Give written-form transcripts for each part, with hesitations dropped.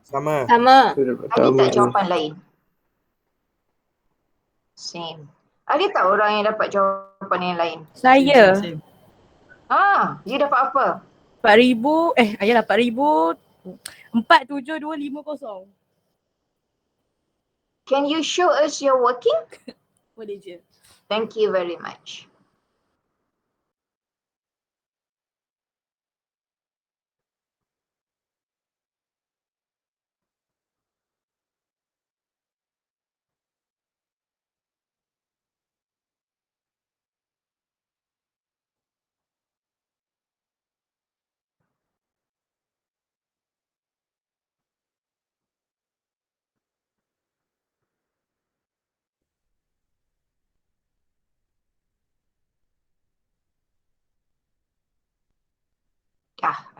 Sama. Ada tak jawapan lain? Same. Ada tak orang yang dapat jawapan yang lain? Saya. Same. You dapat apa? 4,000, ayalah 4,000, 47250. Can you show us your working? Boleh je. Thank you very much.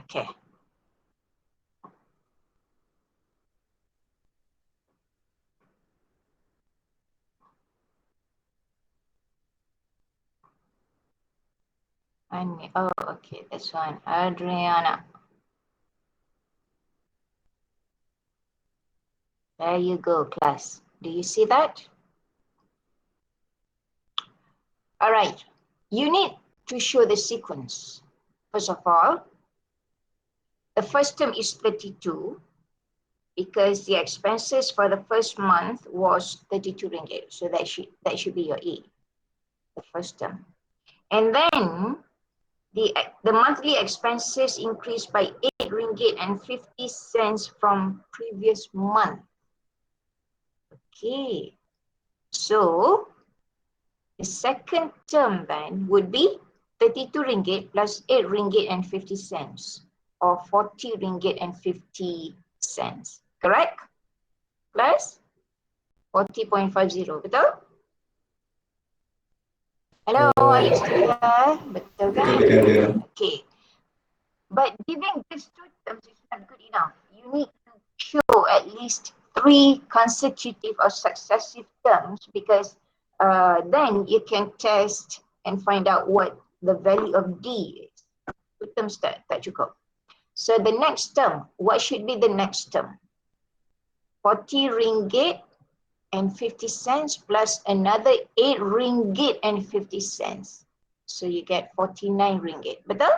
Okay. Okay, that's one. Adriana. There you go, class. Do you see that? All right. You need to show the sequence. First of all, the first term is 32 because the expenses for the first month was 32 ringgit. So that should be your A, the first term. And then the monthly expenses increased by 8 ringgit and 50 cents from previous month. Okay. So the second term then would be 32 ringgit plus 8 ringgit and 50 cents or 40 ringgit and 50 cents. Correct? Plus 40.50. Betul? Hello, are you still there? Betul kan? Okay. But giving these two terms is not good enough. You need to show at least 3 consecutive or successive terms because then you can test and find out what the value of D is. 2 terms tak cukup. So the next term, what should be the next term? 40 ringgit and 50 cents plus another 8 ringgit and 50 cents. So you get 49 ringgit. Betul?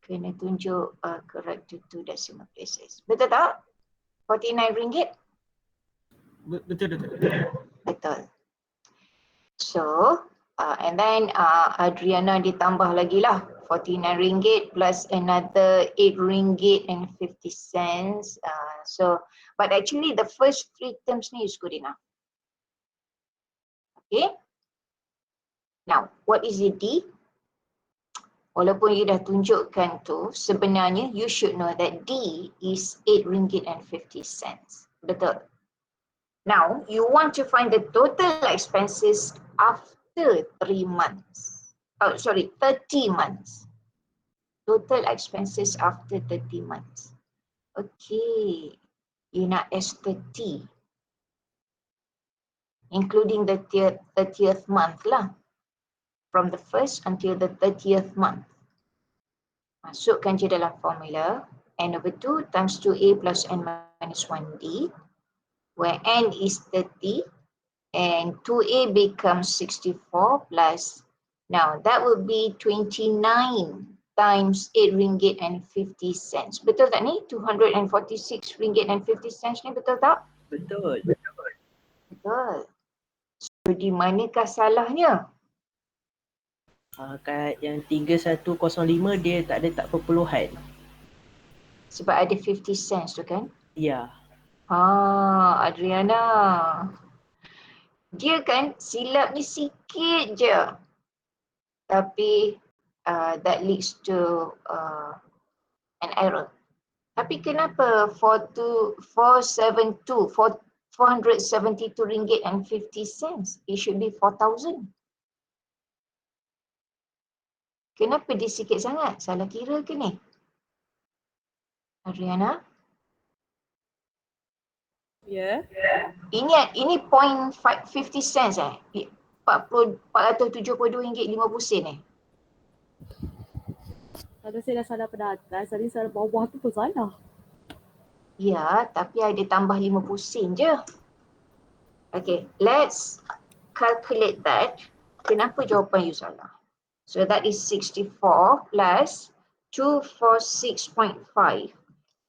Kena tunjuk correct to 2 decimal places. Betul tak? 49 ringgit? Betul. Betul. So, and then Adriana ditambah lagi lah. 49 ringgit plus another 8 ringgit and 50 cents. But actually the first 3 terms ni is good enough. Okay. Now, what is the D? Walaupun you dah tunjukkan tu, sebenarnya you should know that D is 8 ringgit and 50 cents. Betul. Now, you want to find the total expenses after 3 months. 30 months. Total expenses after 30 months. Okay. You nak S30. Including the 30th month lah. From the first until the 30th month. Masukkan je dalam formula. N over 2 times 2A plus N minus 1D. Where N is 30 and 2A becomes 64 plus, now that would be 29 times 8 ringgit and 50 cents. Betul tak ni? 246 ringgit and 50 cents ni betul tak? Betul. So di manakah salahnya? Kat yang 3105 dia tak ada perpuluhan. Sebab ada 50 cents tu kan? Ya. Adriana. Dia kan silap ni sikit je. Tapi that leads to an error. Tapi kenapa 472 ringgit and 50 cents? It should be 4,000. Kenapa dia sikit sangat? Salah kira ke ni? Adriana? Ya. Ini point 50 cents 472 ringgit 50 sen Kalau saya dah salah pada atas, tadi salah bawah tu pun salah. Ya, tapi ada tambah 50 sen je. Okay, let's calculate that. Kenapa jawapan you salah? So that is 64 plus 246.5.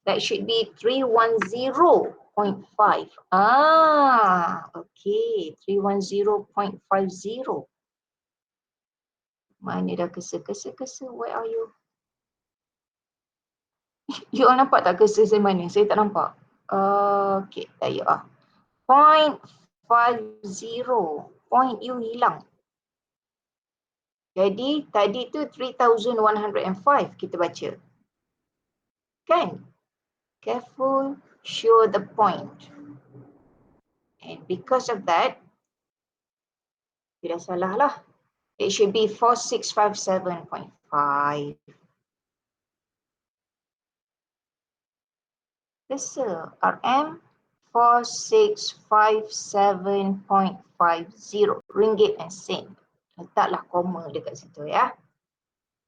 That should be 310.5. Okay, 310.50. Mana dah kesa. Where are you? You all nampak tak kesa saya mana? Saya tak nampak. Okay, there you are. 0.50. Point you hilang. Jadi tadi tu 3,105 kita baca. Kan? Careful, show the point. And because of that, tidak salah lah. It should be 4657.5. Kesa RM 4657.50 ringgit and sen. Letaklah koma dekat situ ya.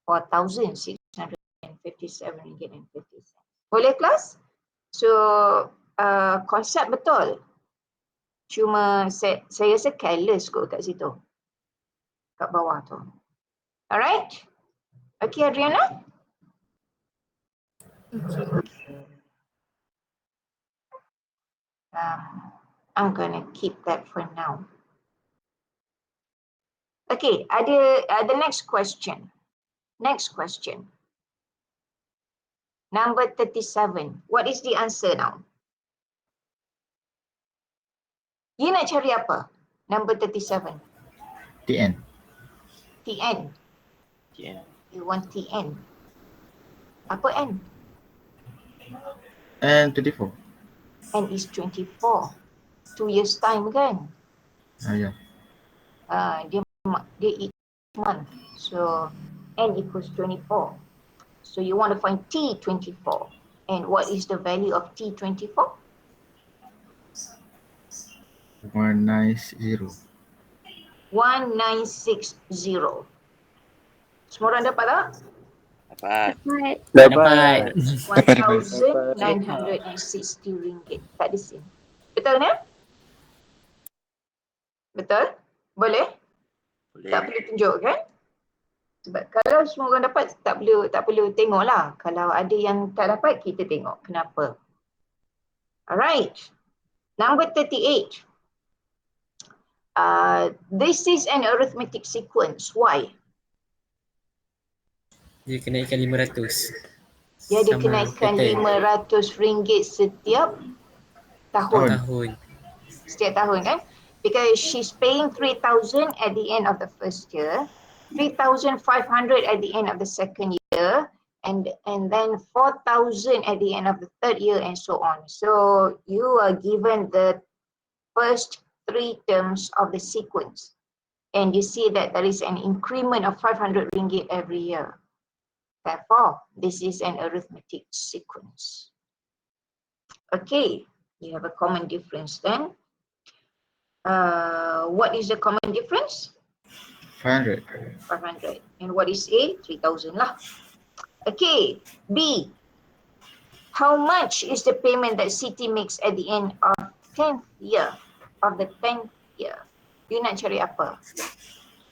4,657 ringgit and 50 sen. Boleh kelas? So konsep betul. Cuma saya rasa careless kot kat situ. Kat bawah tu. Alright? Okay Adriana? I'm gonna keep that for now. Okay, the next question. Next question. Number 37. What is the answer now? You nak cari apa? Number 37. TN. TN. TN. You want TN. Apa N? And 24. N is 24. 2 years time kan? Yeah. Dia each month. So N equals 24. So you want to find T24. And what is the value of T24? 190. 1960. Semua orang dapat tak? Dapat. 1,960 ringgit. Tak ada sen. Betul ni? Betul? Boleh? Tak perlu tunjuk kan? Sebab kalau semua orang dapat tak perlu tengok lah. Kalau ada yang tak dapat kita tengok kenapa. Alright. Number 38. This is an arithmetic sequence. Why? Dia kenaikan 500. Dia ada Sama kenaikan pattern. RM500 setiap tahun. Setiap tahun kan? Because she's paying 3,000 at the end of the first year, 3,500 at the end of the second year, and then 4,000 at the end of the third year, and so on. So you are given the first 3 terms of the sequence, and you see that there is an increment of 500 ringgit every year. Therefore, this is an arithmetic sequence. Okay, you have a common difference then. What is the common difference? 500. 500. And what is A? 3,000 lah. Okay, B. How much is the payment that Siti makes at the end of 10th year? Of the 10th year. You nak cari apa?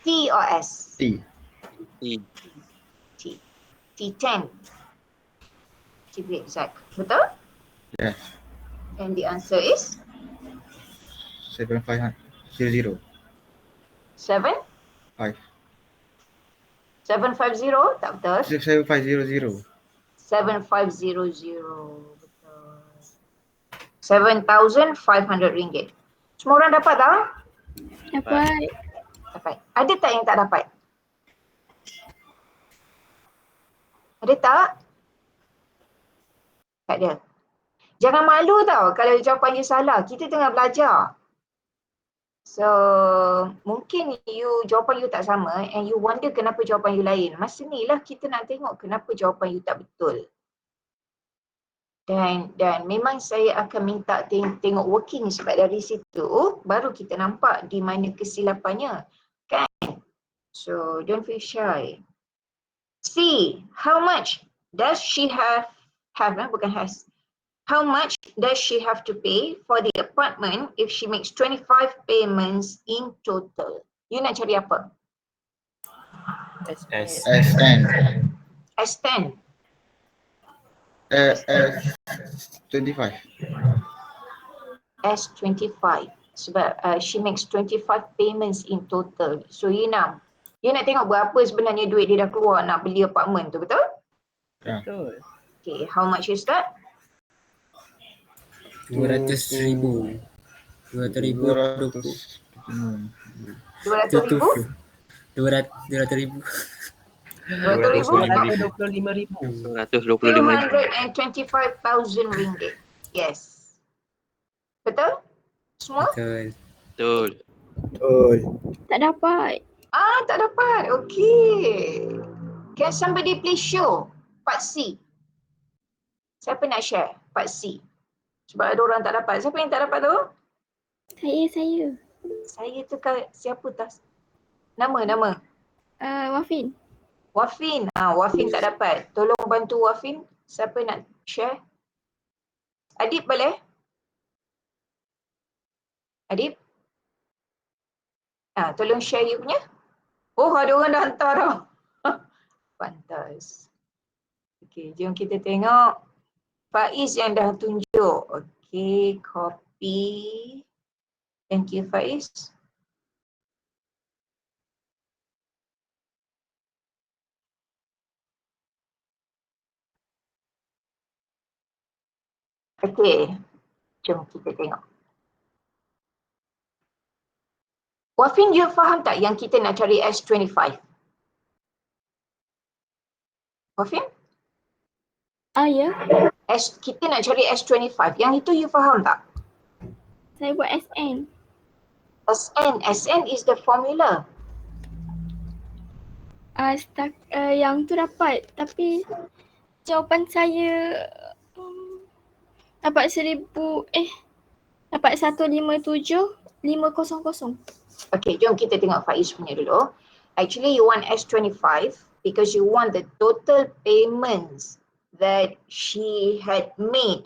T or S? T. T. T10. To be exact. Betul? Yes. And the answer is? 7500. 7? 5. 750? Tak betul. 7500. 7500. Betul. 7,500 ringgit. Semua orang dapat tak? Dapat. Dapat. Ada tak yang tak dapat? Ada tak? Tak ada. Jangan malu tau kalau jawapan you salah. Kita tengah belajar. So, mungkin jawapan you tak sama and you wonder kenapa jawapan you lain. Masa ni lah kita nak tengok kenapa jawapan you tak betul. Dan memang saya akan minta tengok working sebab dari situ baru kita nampak di mana kesilapannya. Kan? So, don't feel shy. C. How much does she have? Bukan has. How much does she have to pay for the apartment if she makes 25 payments in total? You nak cari apa? S. SN. S10. S25. S25. Sebab she makes 25 payments in total. So you nak tengok berapa sebenarnya duit dia dah keluar nak beli apartment tu, betul? Betul. Okay, how much is that? 200,000. 200,000. 200. 200,000? 200,000. 200,000? 225,000. 225,000 ringgit. Yes. Betul? Semua? Betul. Tak dapat. Tak dapat. Okay. Can somebody please show part C? Siapa nak share part C? Sebab ada orang tak dapat. Siapa yang tak dapat tu? Saya. Saya tu siapa tas? Nama. Wafin. Wafin. Wafin tak dapat. Tolong bantu Wafin. Siapa nak share? Adib boleh? Adib? Tolong share you punya. Oh, ada orang dah hantar dah. Pantas. Okay, jom kita tengok. Faiz yang dah tunjuk. Okay, copy. Thank you, Faiz. Okay, jom kita tengok. Wafin, you faham tak yang kita nak cari S25? Wafin? Ya. Kita nak cari S25. Yang itu you faham tak? Saya buat SN. SN is the formula. Yang tu dapat. Tapi jawapan saya dapat 157,500. Okay, jom kita tengok Faiz punya dulu. Actually, you want S25 because you want the total payments that she had made,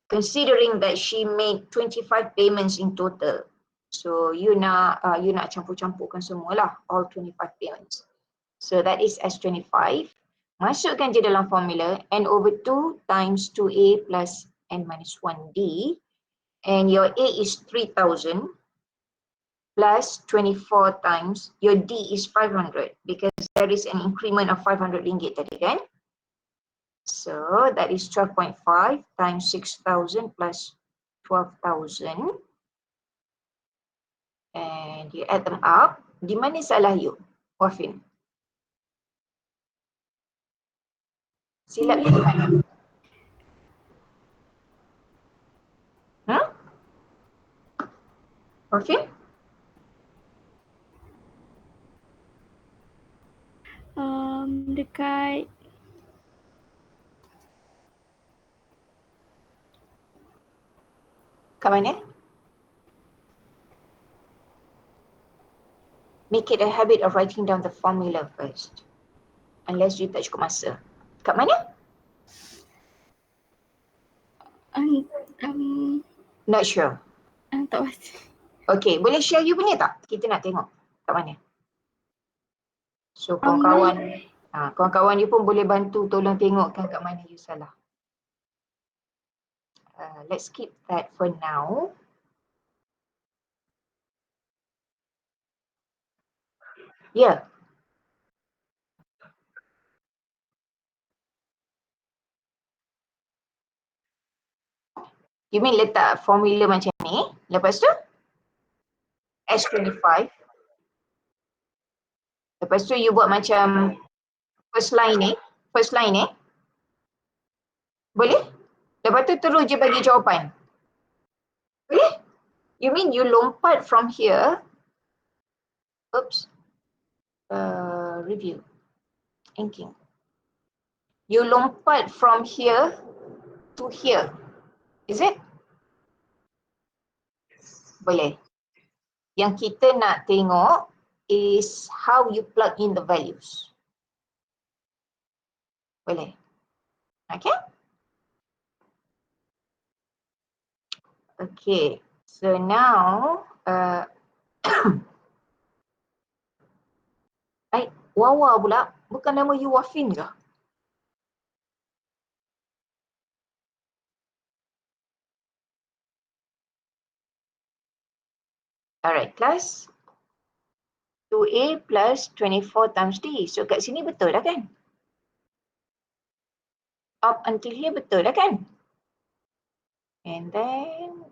considering that she made 25 payments in total. So you nak campur-campurkan semualah, all 25 payments. So that is S25. Masukkan je dalam formula N/2 times 2A plus N minus 1D. And your A is 3,000 plus 24 times, your D is 500 because there is an increment of 500 ringgit tadi kan? So that is 12.5 times 6,000 plus 12,000. And you add them up. Di mana salah you, Wafin? Silap di mana? Wafin? Dekat Kat mana? Make it a habit of writing down the formula first. Unless you tak cukup masa. Kat mana? Not sure. tak pasti. Okay, boleh share you punya tak? Kita nak tengok kat mana. So kawan-kawan you pun boleh bantu tolong tengokkan kat mana you salah. Let's skip that for now. Yeah. You mean letak formula macam ni, lepas tu S25. Lepas tu you buat macam first line ni. Boleh? Lepas tu terus je bagi jawapan. Boleh? You mean you lompat from here. Oops. Review. Inking. You lompat from here to here. Is it? Boleh. Yang kita nak tengok is how you plug in the values. Boleh. Okay? Okay, so now Wawa pula, bukan nama you Wafin ke? Alright, class 2A plus 24 times D. So kat sini betul lah kan? Up until here betul lah kan? And then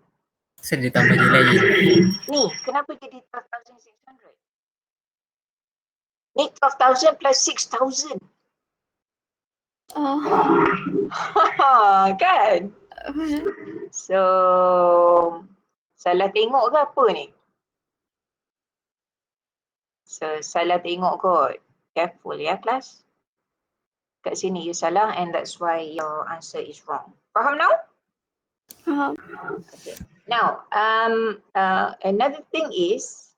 Saya dia tambah je lain. ni, kenapa jadi 12,600? Ni 12,000 plus 6,000. Kan? So, salah tengok ke apa ni? So, salah tengok kot. Careful ya, kelas. Kat sini you salah and that's why your answer is wrong. Faham now? Okay. Now, another thing is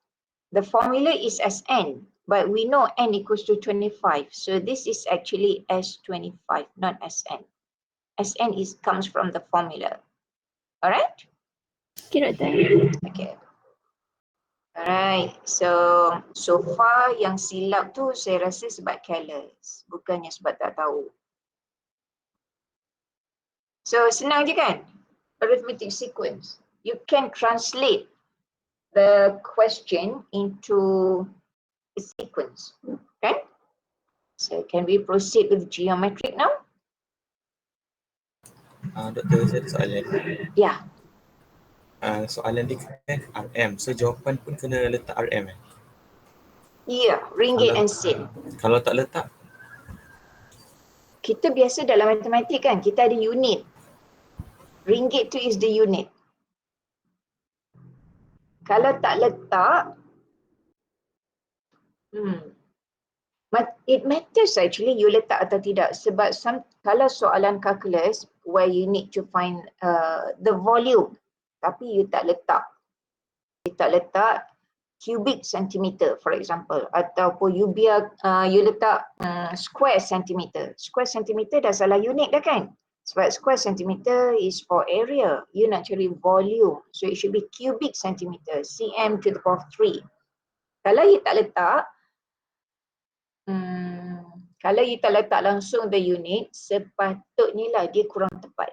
the formula is Sn, but we know n equals to 25. So this is actually S25, not Sn. Sn comes from the formula. Alright? Okay, doktor. Okay. Alright, so far yang silap tu saya rasa sebab careless, bukannya sebab tak tahu. So senang je kan? Arithmetic sequence. You can translate the question into a sequence, okay? So can we proceed with geometric now? Doktor, saya ada soalan. Ya. Soalan dia kan RM. So jawapan pun kena letak RM Ya, ringgit and sen. Kalau tak letak? Kita biasa dalam matematik kan, kita ada unit. Ringgit tu is the unit. Kalau tak letak, it matters actually you letak atau tidak. Sebab kalau soalan calculus where you need to find the volume, tapi you tak letak. You tak letak cubic centimeter for example, ataupun you biar you letak square centimeter. Square centimeter dah salah unit dah kan? Sebab square centimeter is for area. You nak cari volume. So it should be cubic centimeter, cm to the power of 3. Kalau you tak letak, kalau you tak letak langsung the unit, sepatutnya lah dia kurang tepat.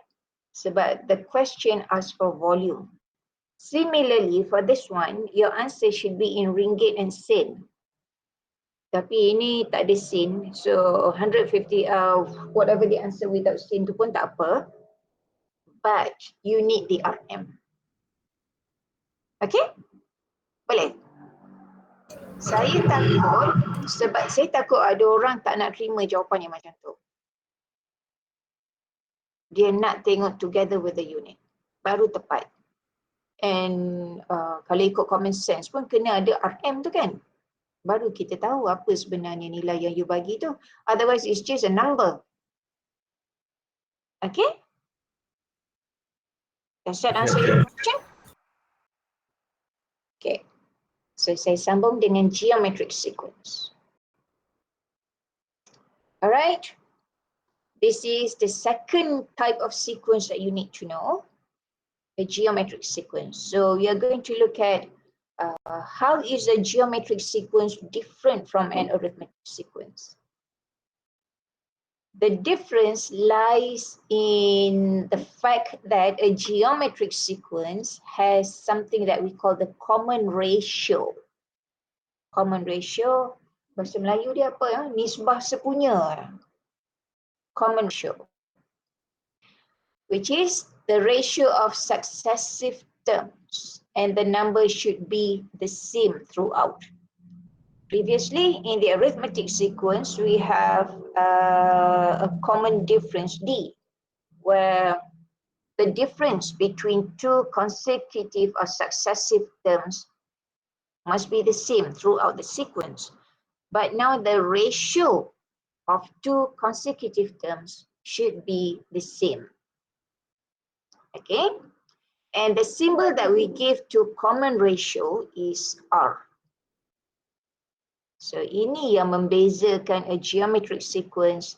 Sebab the question asks for volume. Similarly, for this one, your answer should be in ringgit and sen. Tapi ini tak ada sen, so 150, whatever the answer without sen tu pun tak apa. But you need the RM. Okay? Boleh? Saya takut, sebab saya takut ada orang tak nak terima jawapan yang macam tu. Dia nak tengok together with the unit. Baru tepat. And kalau ikut common sense pun kena ada RM tu kan. Baru kita tahu apa sebenarnya nilai yang you bagi tu. Otherwise it's just a number. Okay? Does that answer your question? Okay. So saya sambung dengan geometric sequence. Alright. This is the second type of sequence that you need to know. A geometric sequence. So we are going to look at how is a geometric sequence different from an arithmetic sequence. The difference lies in the fact that a geometric sequence has something that we call the common ratio. Common ratio, bahasa Melayu dia apa ya? Nisbah sepunya. Common ratio, which is the ratio of successive terms, and the number should be the same throughout. Previously, in the arithmetic sequence, we have a common difference D, where the difference between two consecutive or successive terms must be the same throughout the sequence. But now the ratio of two consecutive terms should be the same. Okay, and the symbol that we give to common ratio is R. So ini yang membezakan a geometric sequence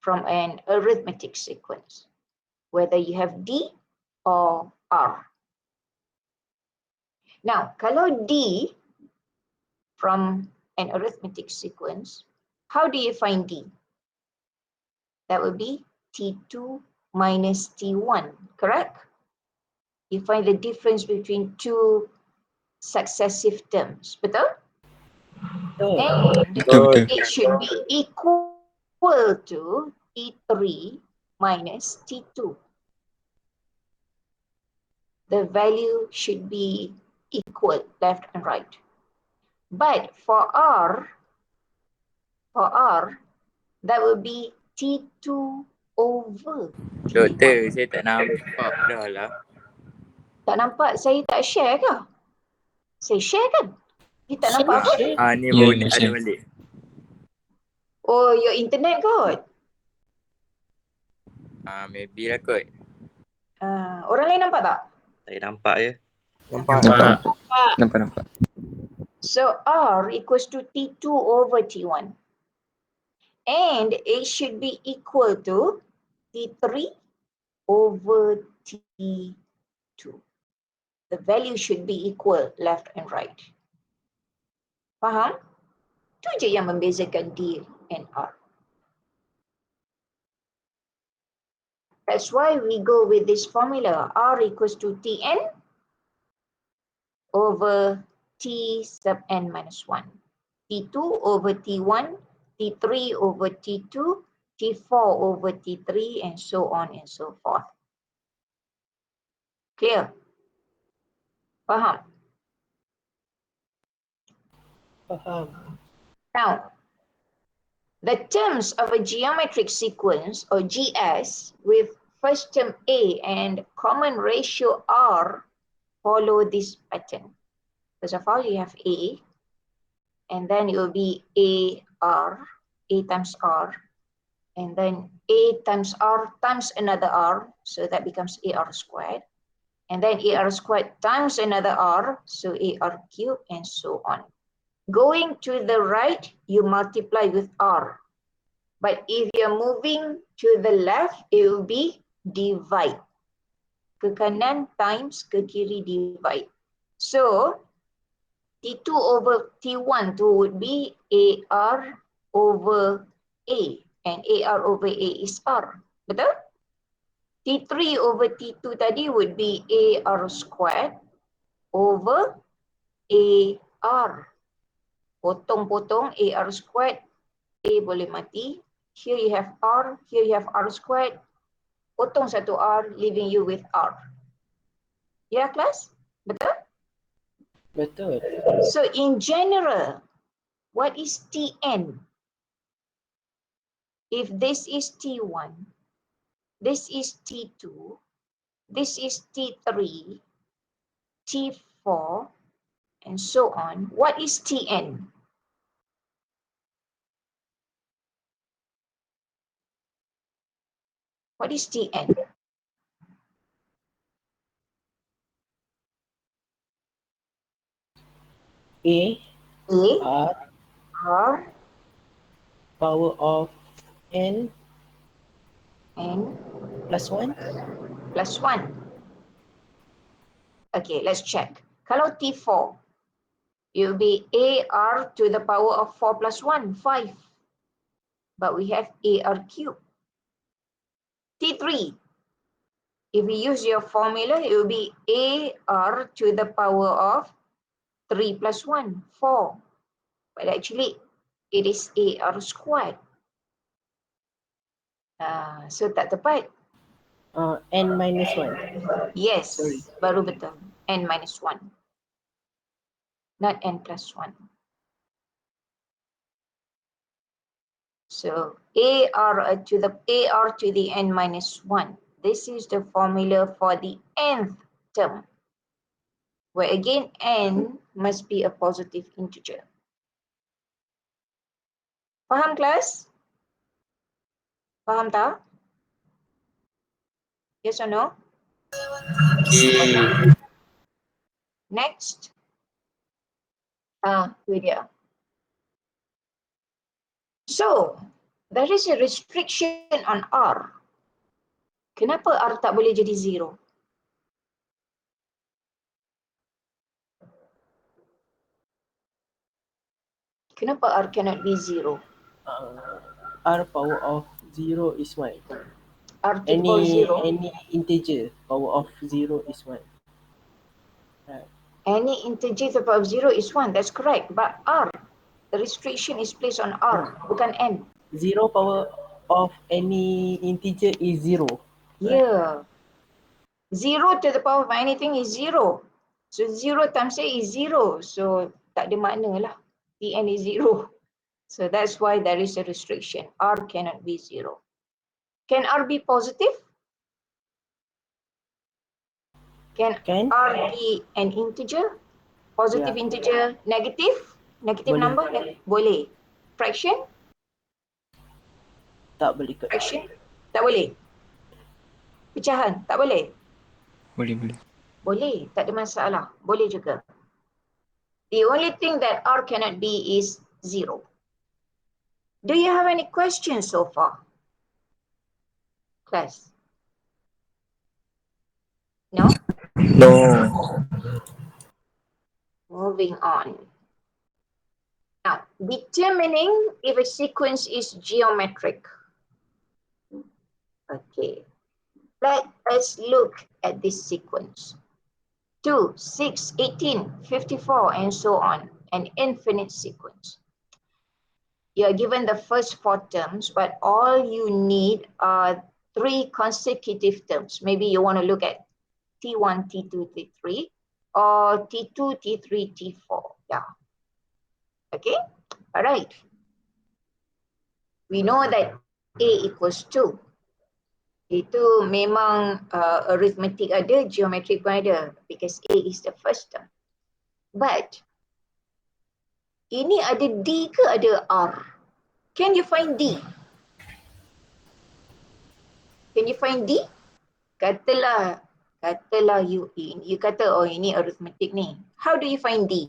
from an arithmetic sequence, whether you have D or R. Now, kalau D from an arithmetic sequence, how do you find D? That would be T2 minus T1, correct? You find the difference between two successive terms, betul? Betul. And Betul. it should be equal to T3 minus T2. The value should be equal, left and right. But for R, that would be T2 over T1. Doktor, saya tak nampak dah lah. Tak nampak saya tak share ke? Saya share kan? Dia tak nampak apa? Ni Ya, baru nak ada share. balik. Oh, your internet kot. Maybe lah kot. Orang lain nampak tak? Saya nampak je. Nampak? Nampak. So R equals to T2 over T1. And it should be equal to T3 over T2. The value should be equal left and right. Faham? Itu je yang membezakan D and R. That's why we go with this formula. R equals to Tn over T sub n minus 1. T2 over T1, T3 over T2, T4 over T3, and so on and so forth. Clear? Faham? Faham. Now, the terms of a geometric sequence or GS with first term A and common ratio R follow this pattern. First of all, you have A, and then it will be AR, A times R, and then A times R times another R, so that becomes AR squared, and then AR squared times another R, so AR cubed, and so on. Going to the right, you multiply with R. But if you're moving to the left, it will be divide. Ke kanan times ke kiri divide. So, T2 over T1 would be AR over A. And AR over A is R. Betul? T3 over T2 tadi would be AR squared over AR. Potong-potong AR squared, A boleh mati. Here you have R, here you have R squared. Potong satu R, leaving you with R. Ya, class? Betul? Betul. So in general, what is Tn? If this is T1, this is T2, this is T3, T4, and so on, what is Tn? What is Tn? A, A, R, R, power of n N, plus 1. plus 1. Okay, let's check. Kalau T4, it will be AR to the power of 4 plus 1, 5. But we have AR cubed. T3, if we use your formula, it will be AR to the power of 3 plus 1, 4. But actually, it is AR squared. So tak tepat. N minus 1. Yes, Sorry. baru betul. N minus 1. Not N plus 1. So AR to the N minus 1. This is the formula for the nth term. Where again, N must be a positive integer. Faham, class? Faham tak? Yes or no? Okay. Next. Itu dia. So, there is a restriction on R. Kenapa R tak boleh jadi 0? Kenapa R cannot be 0? R power of 0 is 1. R to the power 0. Any integer power of 0 is 1. Right. Any integer to the power of 0 is 1. That's correct. But R, the restriction is placed on R, bukan N. 0 power of any integer is 0. Yeah. 0 to the power of anything is 0. So 0 times A is 0. So tak ada makna lah. Tn is 0. So that's why there is a restriction. R cannot be 0. Can R be positive? Can R be an integer? Positive integer, negative? Negative Boleh. number? Boleh. Fraction? Tak boleh kot. Fraction? Tak boleh. Pecahan? Tak boleh. Boleh. Boleh, tak ada masalah. Boleh juga. The only thing that R cannot be is 0. Do you have any questions so far? Class? No? No. Moving on. Now, determining if a sequence is geometric. Okay. Let us look at this sequence. 2, 6, 18, 54, and so on. An infinite sequence. You are given the first 4 terms, but all you need are 3 consecutive terms. Maybe you want to look at T1, T2, T3, or T2, T3, T4. Yeah. Okay? All right. We know that A equals 2. Itu memang arithmetic ada, geometric pun ada, because A is the first term. But ini ada D ke ada R? Can you find D? Can you find D? Katalah you kata, oh ini arithmetic ni. How do you find D?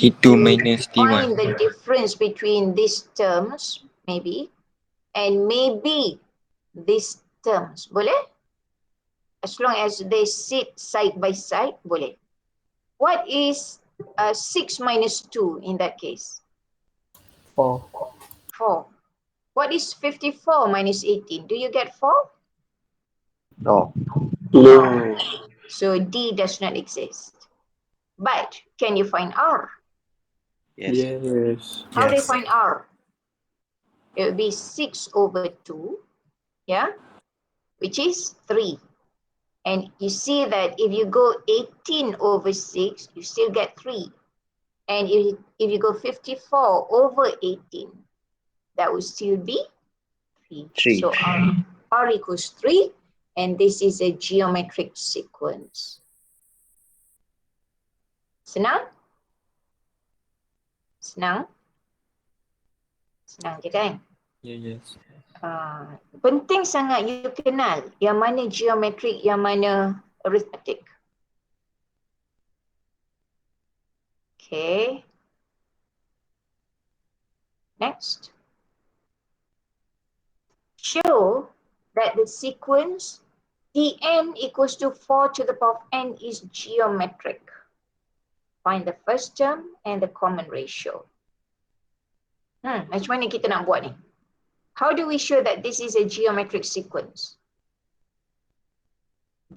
T2 minus Find T1. the difference between these terms, maybe, and maybe these terms. Boleh? As long as they sit side by side, boleh. What is 6 minus 2 in that case? 4. 4. What is 54 minus 18? Do you get 4? No. No. So D does not exist. But can you find R? Yes. How do you find R? It would be 6 over 2, yeah, which is 3. And you see that if you go 18 over 6, you still get 3. And if you go 54 over 18, that would still be 3. 3. So R equals 3, and this is a geometric sequence. Senang? Senang? Senang je kan? Yes. Penting sangat you kenal yang mana geometric, yang mana arithmetic. Okay. Next. Show that the sequence Tn equals to 4 to the power of n is geometric. Find the first term and the common ratio. Macam mana kita nak buat ni? How do we show that this is a geometric sequence?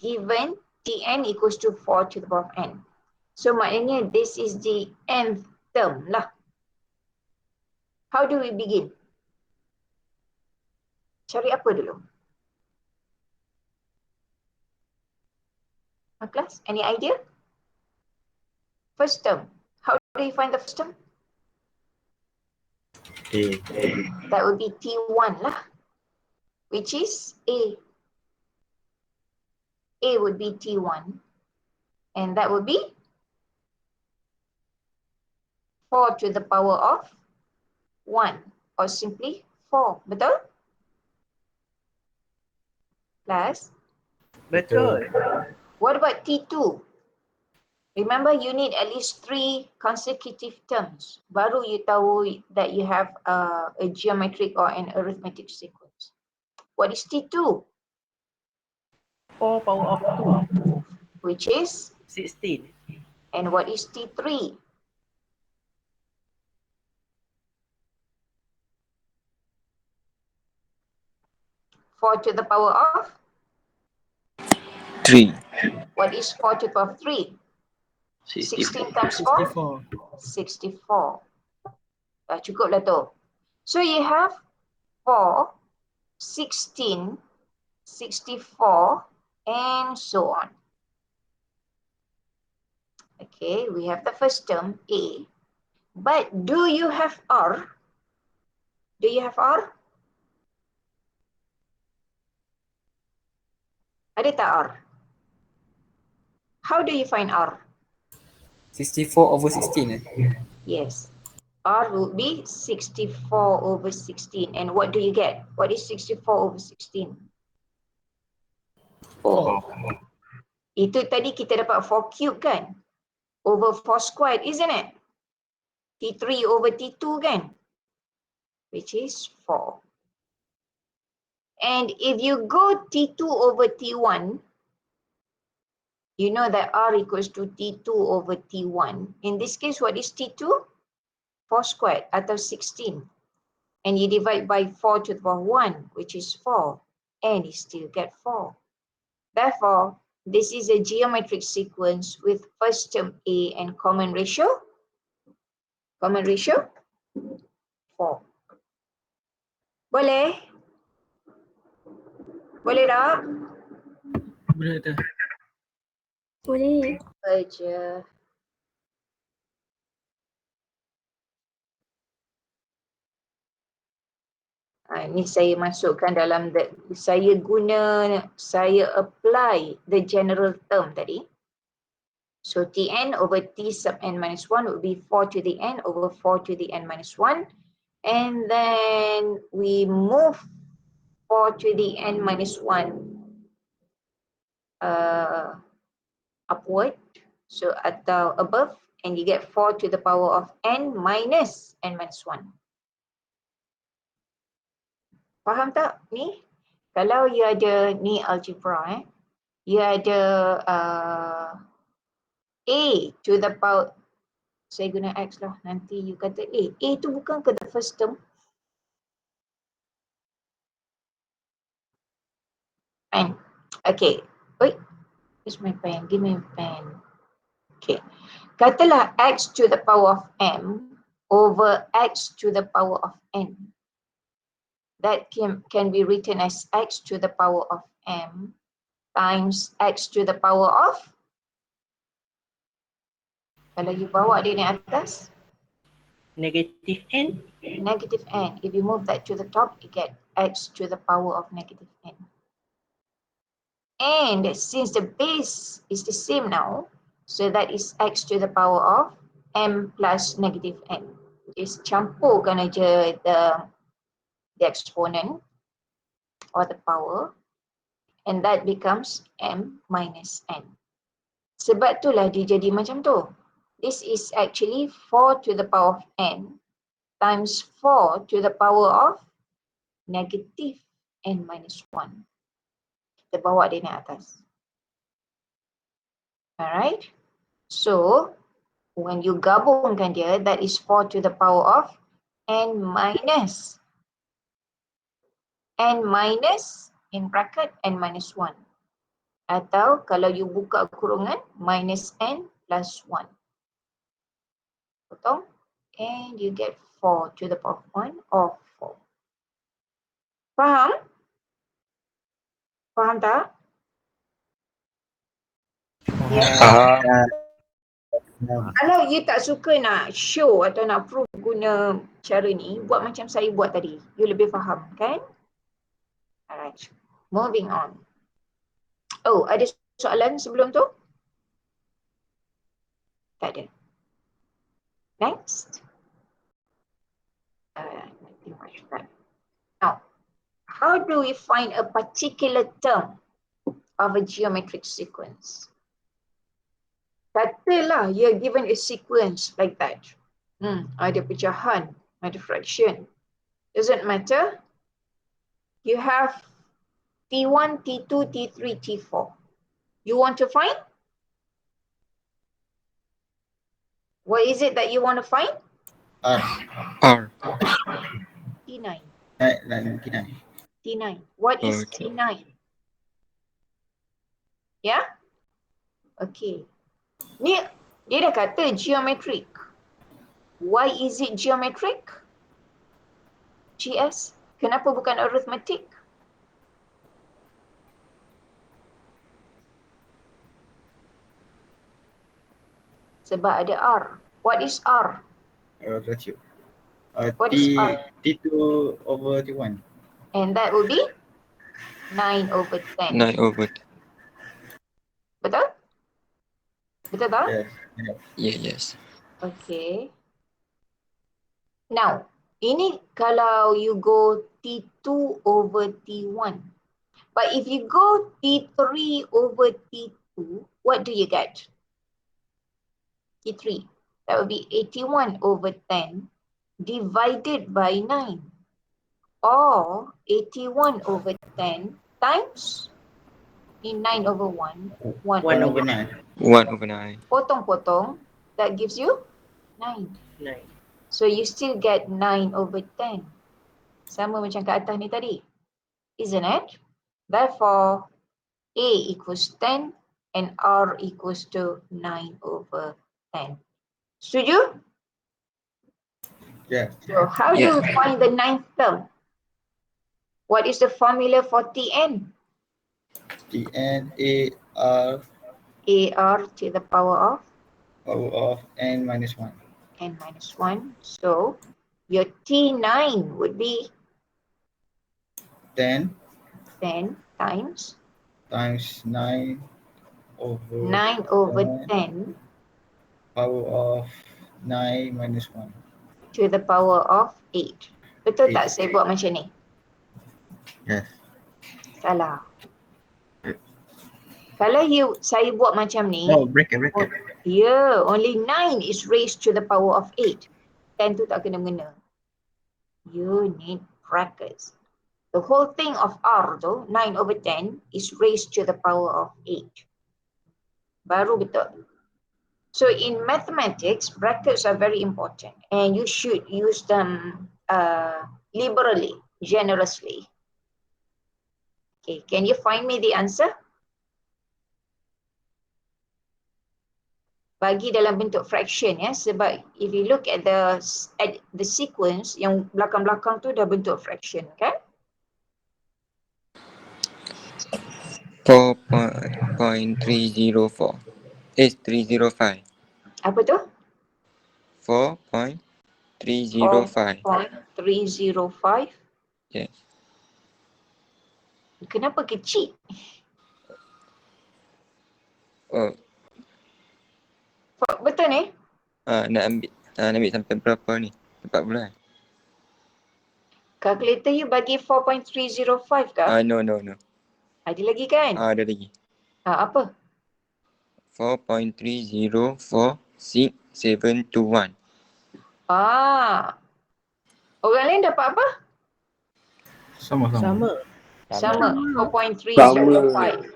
Given Tn equals to 4 to the power of n. So maknanya this is the nth term lah. How do we begin? Cari apa dulu? Class, any idea? First term. How do you find the first term? A. That would be T1 lah. Which is A. A would be T1. And that would be 4 to the power of 1. Or simply 4. Betul? Class? Betul. What about T2? Remember, you need at least 3 consecutive terms. Baru you tahu that you have a geometric or an arithmetic sequence. What is T2? 4 power of 2. Which is 16. And what is T3? Four to the power of? 3. What is 4 to the power of 3? 16 times 4? 64. Dah cukup lah tu. So you have 4, 16, 64 and so on. Okay, we have the first term A. But do you have R? Do you have R? Ada tak R? How do you find R? 64 over 16 Yes. R would be 64 over 16. And what do you get? What is 64 over 16? 4. Itu tadi kita dapat 4 cube kan? Over 4 squared, isn't it? T3 over T2 kan? Which is 4. And if you go T2 over T1, you know that R equals to T2 over T1. In this case, what is T2? 4 squared atau 16. And you divide by 4 to the power 1, which is 4. And you still get 4. Therefore, this is a geometric sequence with first term A and common ratio. Common ratio 4. Boleh? Boleh tak? Boleh tak? Boleh. Aja. Ini saya masukkan dalam saya apply the general term tadi. So Tn over T sub n minus 1 would be 4 to the n over 4 to the n minus 1. And then we move 4 to the n minus 1 upward. So atau above, and you get 4 to the power of n minus 1. Faham tak ni? Kalau you ada ni algebra you ada A to the power, saya guna X lah, nanti you kata A tu bukan ke the first term? Pen. Okay. Wait. Where's my pen? Give me a pen. Okay. Katalah X to the power of M over X to the power of N. That can be written as X to the power of M times X to the power of, kalau you bawa dia ni atas, Negative n. negative n. If you move that to the top, you get X to the power of negative n. And since the base is the same now, so that is X to the power of M plus negative n. Just campurkan aja the exponent or the power, and that becomes M minus n. Sebab itulah dia jadi macam tu. This is actually 4 to the power of n times 4 to the power of negative n minus 1. Kita bawa dia ni atas. Alright. So, when you gabungkan dia, that is 4 to the power of n minus in bracket n minus 1. Atau kalau you buka kurungan, minus n plus 1. Potong. And you get 4 to the power of 1 or 4. Faham? Faham tak? Faham. Kalau you tak suka nak show atau nak prove guna cara ni, buat macam saya buat tadi. You lebih faham, kan? Alright. Moving on. Oh, ada soalan sebelum tu? Tak ada. Next. Nothing much that. Now, how do we find a particular term of a geometric sequence? Katalah you're given a sequence like that. Ada pecahan, ada fraction. Doesn't matter. You have T1, T2, T3, T4. You want to find What is it that you want to find? R. R. T9. T9. T9. What is Okay. T9? Yeah? Okay. Ni dia dah kata geometric. Why is it geometric? GS. Kenapa bukan arithmetic? Sebab ada R. What is R? Ratio. What is R? T2 over T1. And that will be 9 over 10. 9 over. Betul? Betul tak? Yes. Yeah, yes. Okay. Now, ini kalau you go T2 over T1. But if you go T3 over T2, what do you get? T3. That would be 81 over 10 divided by 9. Or 81 over 10 times in 9 over 1. 1 1 over over 9. 1 over 9. Potong-potong, that gives you 9. 9. So you still get 9 over 10. Sama macam kat atas ni tadi. Isn't it? Therefore, A equals 10 and R equals to 9 over 10. Setuju? Yes. So how do we find the ninth term? What is the formula for Tn? Tn AR AR to the power power of n minus 1. of n minus 1. So your T9 would be 10 10 times 9 over 9 over 10 power of 9 minus 1. to the power of 8. Betul tak 8. saya buat macam ni? Yes. Salah. Kalau saya buat macam ni, Oh, bracket. only 9 is raised to the power of 8. 10 tu tak kena mengena. You need brackets. The whole thing of R tu, 9 over 10 is raised to the power of 8. Baru betul. So in mathematics, brackets are very important and you should use them liberally, generously. Okay, can you find me the answer? Bagi dalam bentuk fraction ya, sebab if you look at the sequence, yang belakang-belakang tu dah bentuk fraction kan? 4.304. 305. Apa tu? 4.305. 4.305. Yes. Kenapa kecil? Oh, Betul ni? nak ambil sampai berapa ni? 14. Calculator you bagi 4.305 ke? No. Ada lagi kan? Ada lagi. Apa? 4.3046721. Orang lain dapat apa? Sama. Sama. 4.305.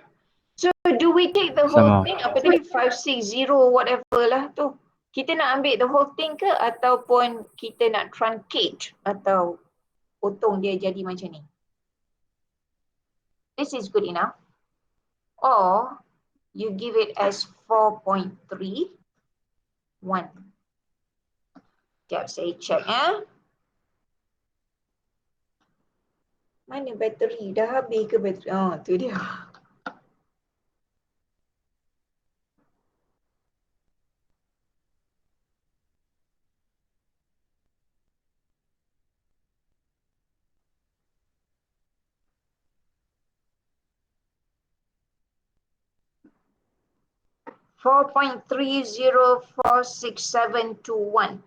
So do we take the whole thing? Apa tadi? 560 whatever lah tu. Kita nak ambil the whole thing ke ataupun kita nak truncate atau potong dia jadi macam ni? This is good enough. Or you give it as 4.31. Sekejap saya check ya. Mana bateri? Dah habis ke bateri? Tu dia. (4.30467121).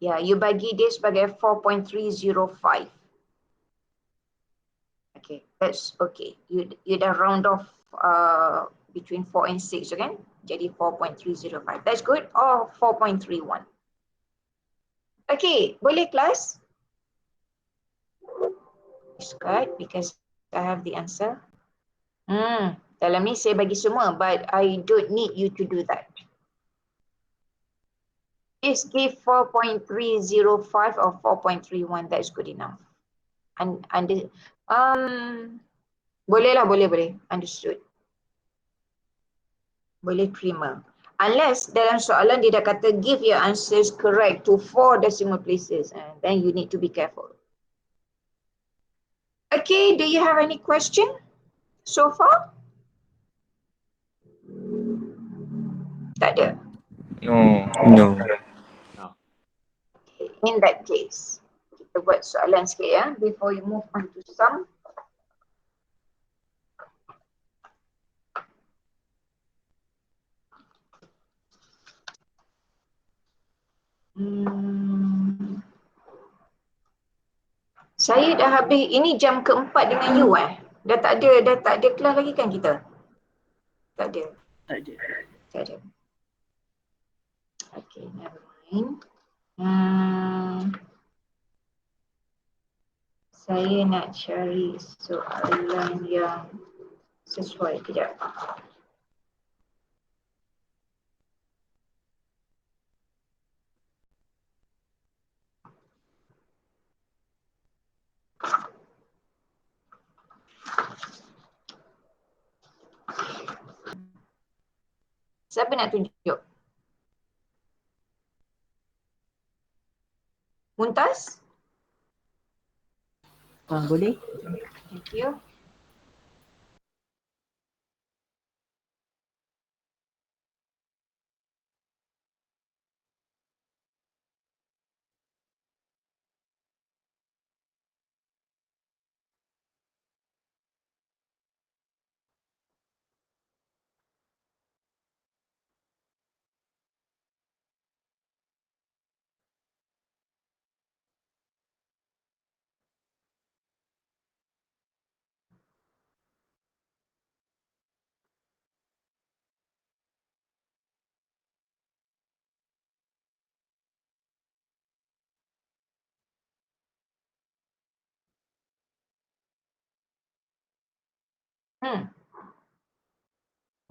Ya, you bagi dia sebagai 4.305. Okay, that's okay. You dah round off between 4 and 6, okay? Jadi 4.305. That's good. Or 4.31. Okay, boleh kelas? It's good because I have the answer. Dalam ni saya bagi semua, but I don't need you to do that. Just give 4.305 or 4.31. That's good enough. And boleh lah, boleh. Understood. Boleh terima. Unless dalam soalan dia dah kata give your answers correct to 4 decimal places, and then you need to be careful. Okay, do you have any question so far? Tak ada. No. Okay, in that case, kita buat soalan sikit ya, before you move on to some. Saya dah habis, ini jam keempat dengan you Dah tak ada kelas lagi kan kita? Tak ada. Tak ada. Tak ada. Okay, never mind. Saya nak cari soalan yang sesuai. Kejap. Siapa nak tunjuk? Muntas? Boleh? Thank you.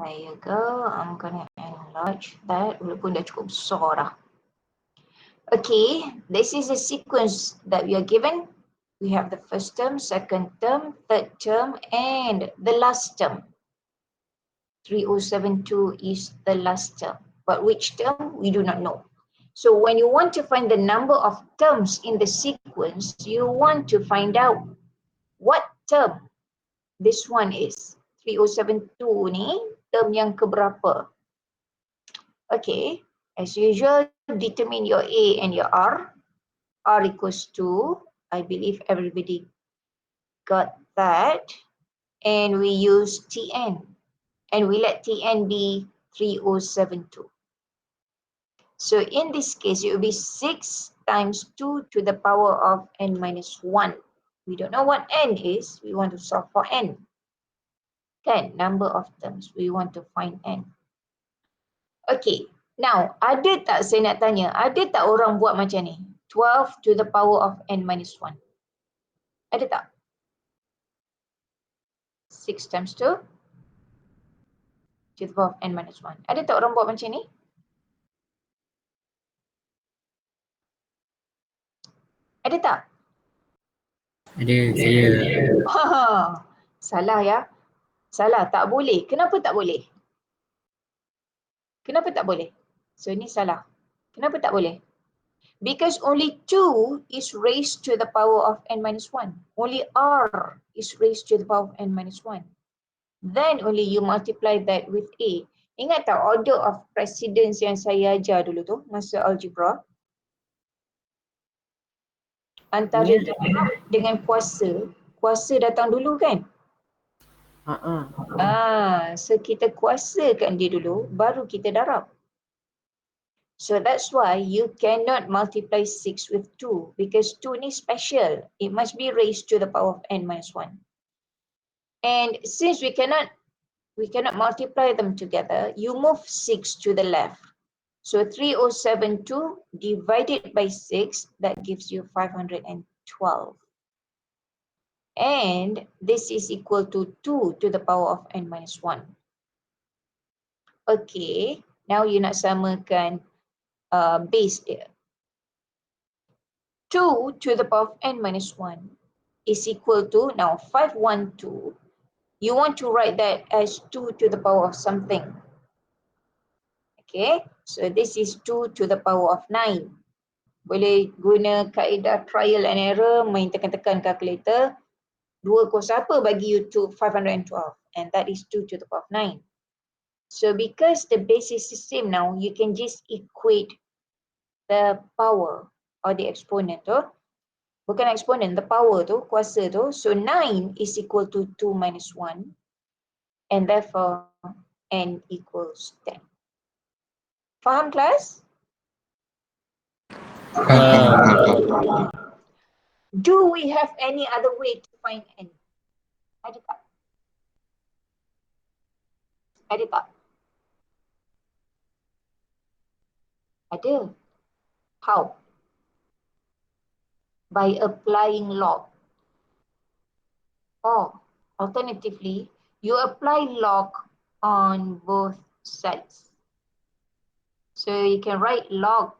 There you go. I'm gonna enlarge that. Walaupun dah cukup besar dah. Okay, this is the sequence that we are given. We have the first term, second term, third term, and the last term. 3072 is the last term. But which term, we do not know. So when you want to find the number of terms in the sequence, you want to find out what term this one is. 3072 ni term yang keberapa? Okay, as usual, determine your A and your R. R equals to, I believe everybody got that. And we use Tn. And we let Tn be 3072. So in this case, it will be 6 times 2 to the power of n minus 1. We don't know what n is. We want to solve for n. Kan, number of terms. We want to find n. Okay, now ada tak saya nak tanya, ada tak orang buat macam ni? 12 to the power of n minus 1. Ada tak? 6 times 2 to the power of n minus 1. Ada tak orang buat macam ni? Ada tak? Ada, saya. Salah ya. Salah, tak boleh. Kenapa tak boleh? Kenapa tak boleh? So ini salah. Kenapa tak boleh? Because only 2 is raised to the power of n minus 1. Only r is raised to the power of n minus 1. Then only you multiply that with a. Ingat tak order of precedence yang saya ajar dulu tu masa algebra? Antara darab dengan kuasa. Kuasa datang dulu kan? So kita kuasakan dia dulu, baru kita darab. So that's why you cannot multiply 6 with 2 because 2 ni special. It must be raised to the power of n minus 1. And since we cannot multiply them together, you move 6 to the left. So 3072 divided by 6, that gives you 512. And this is equal to 2 to the power of n minus 1. Okay, now you nak samakan base dia. 2 to the power of n minus 1 is equal to, now 512, you want to write that as 2 to the power of something. Okay, so this is 2 to the power of 9. Boleh guna kaedah trial and error, main tekan-tekan kalkulator. 2 kuasa apa bagi you to 512, and that is 2 to the power of 9. So because the base is the same now, you can just equate the power or the exponent tu. Bukan exponent, the power tu, kuasa tu. So 9 is equal to 2 minus 1. And therefore, n equals 10. Faham class? Do we have any other way to find n? Ada tak? Ada tak? Ada. How? By applying log. Or alternatively, you apply log on both sides. So you can write log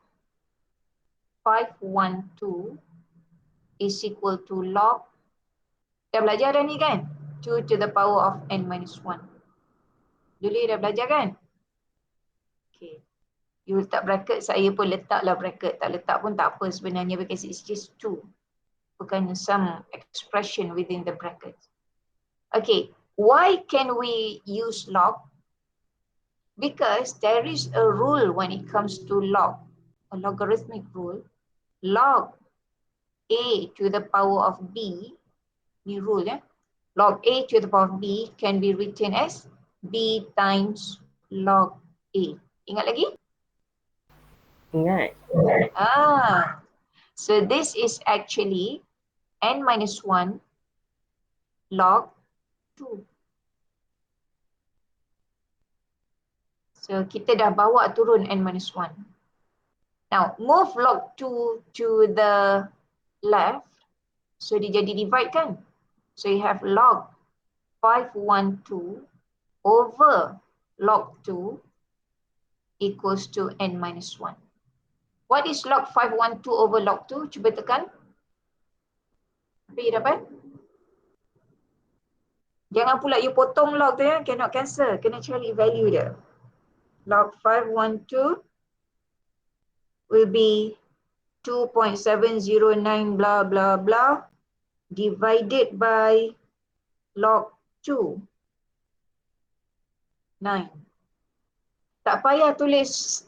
512 is equal to log, dah belajar dah ni kan? 2 to the power of n minus 1. Dulu dah belajar kan? Okay. You letak bracket, saya pun letaklah bracket. Tak letak pun tak apa sebenarnya because it's just 2. Bukan some expression within the bracket. Okay, why can we use log? Because there is a rule when it comes to log, a logarithmic rule. Log a to the power of b, ni rule ya. Log a to the power of b can be written as b times log a. Ingat lagi? Ingat. So this is actually n minus 1 log 2. So kita dah bawa turun n minus 1. Now move log 2 to the left. So dia jadi divide kan? So you have log 512 over log 2 equals to n minus 1. What is log 512 over log 2? Cuba tekan. Apa you dapat? Jangan pula you potong log tu ya, cannot cancel. Kena cari value dia. Log 512 will be 2.709 blah blah blah divided by log 2. 9. Tak payah tulis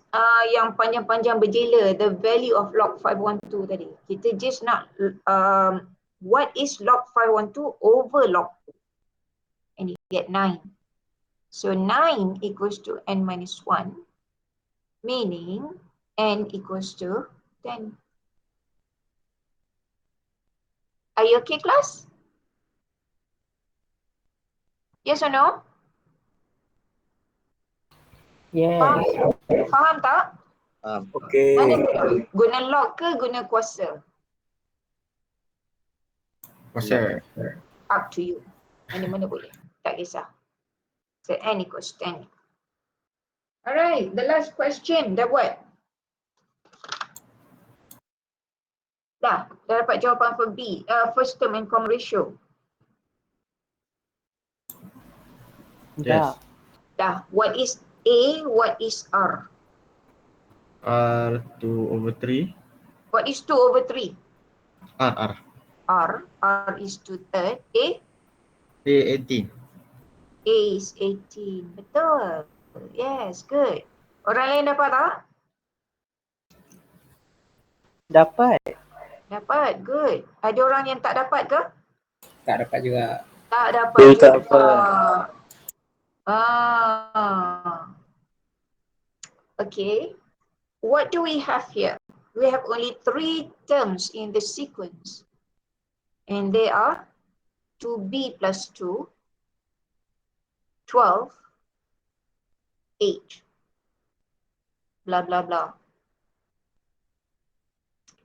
yang panjang-panjang berjela, the value of log 512 tadi. Kita just nak what is log 512 over log 2. And you get 9. So 9 equals to n minus 1, meaning n equals to 10. Are you okay, class? Yes or no? Yes. Faham tak? Okay. Mana guna log ke guna kuasa? Kuasa. Up to you. Mana-mana boleh. Tak kisah. So n equals 10. Alright, the last question. Dah buat? Dah dapat jawapan for B. First term and common ratio. Dah. Dah. What is A? What is R? R 2 over 3. What is 2 over 3? R. R is 2/3. A? A 18. A is 18. Betul. Yes, good. Orang lain dapat tak? Dapat. Dapat, good. Ada orang yang tak dapat ke? Tak dapat juga. Tak dapat Dia juga. tak dapat. Okay. What do we have here? We have only 3 terms in the sequence. And they are 2b plus 2, 12, 8, blah, blah, blah.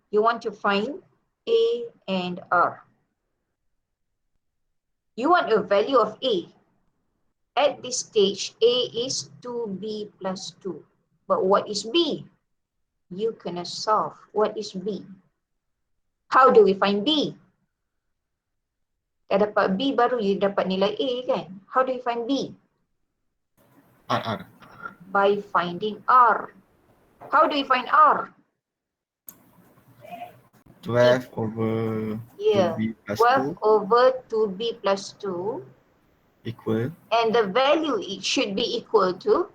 You want to find A and R. You want a value of A. At this stage, A is 2b plus 2. But what is B? you kena solve. What is B? How do we find B? Dah dapat B baru you dapat nilai A kan? How do you find B? R. By finding R. How do you find R? 12 over Yeah. 2B plus 12 2 over 2B plus 2. equal And the value it should be equal to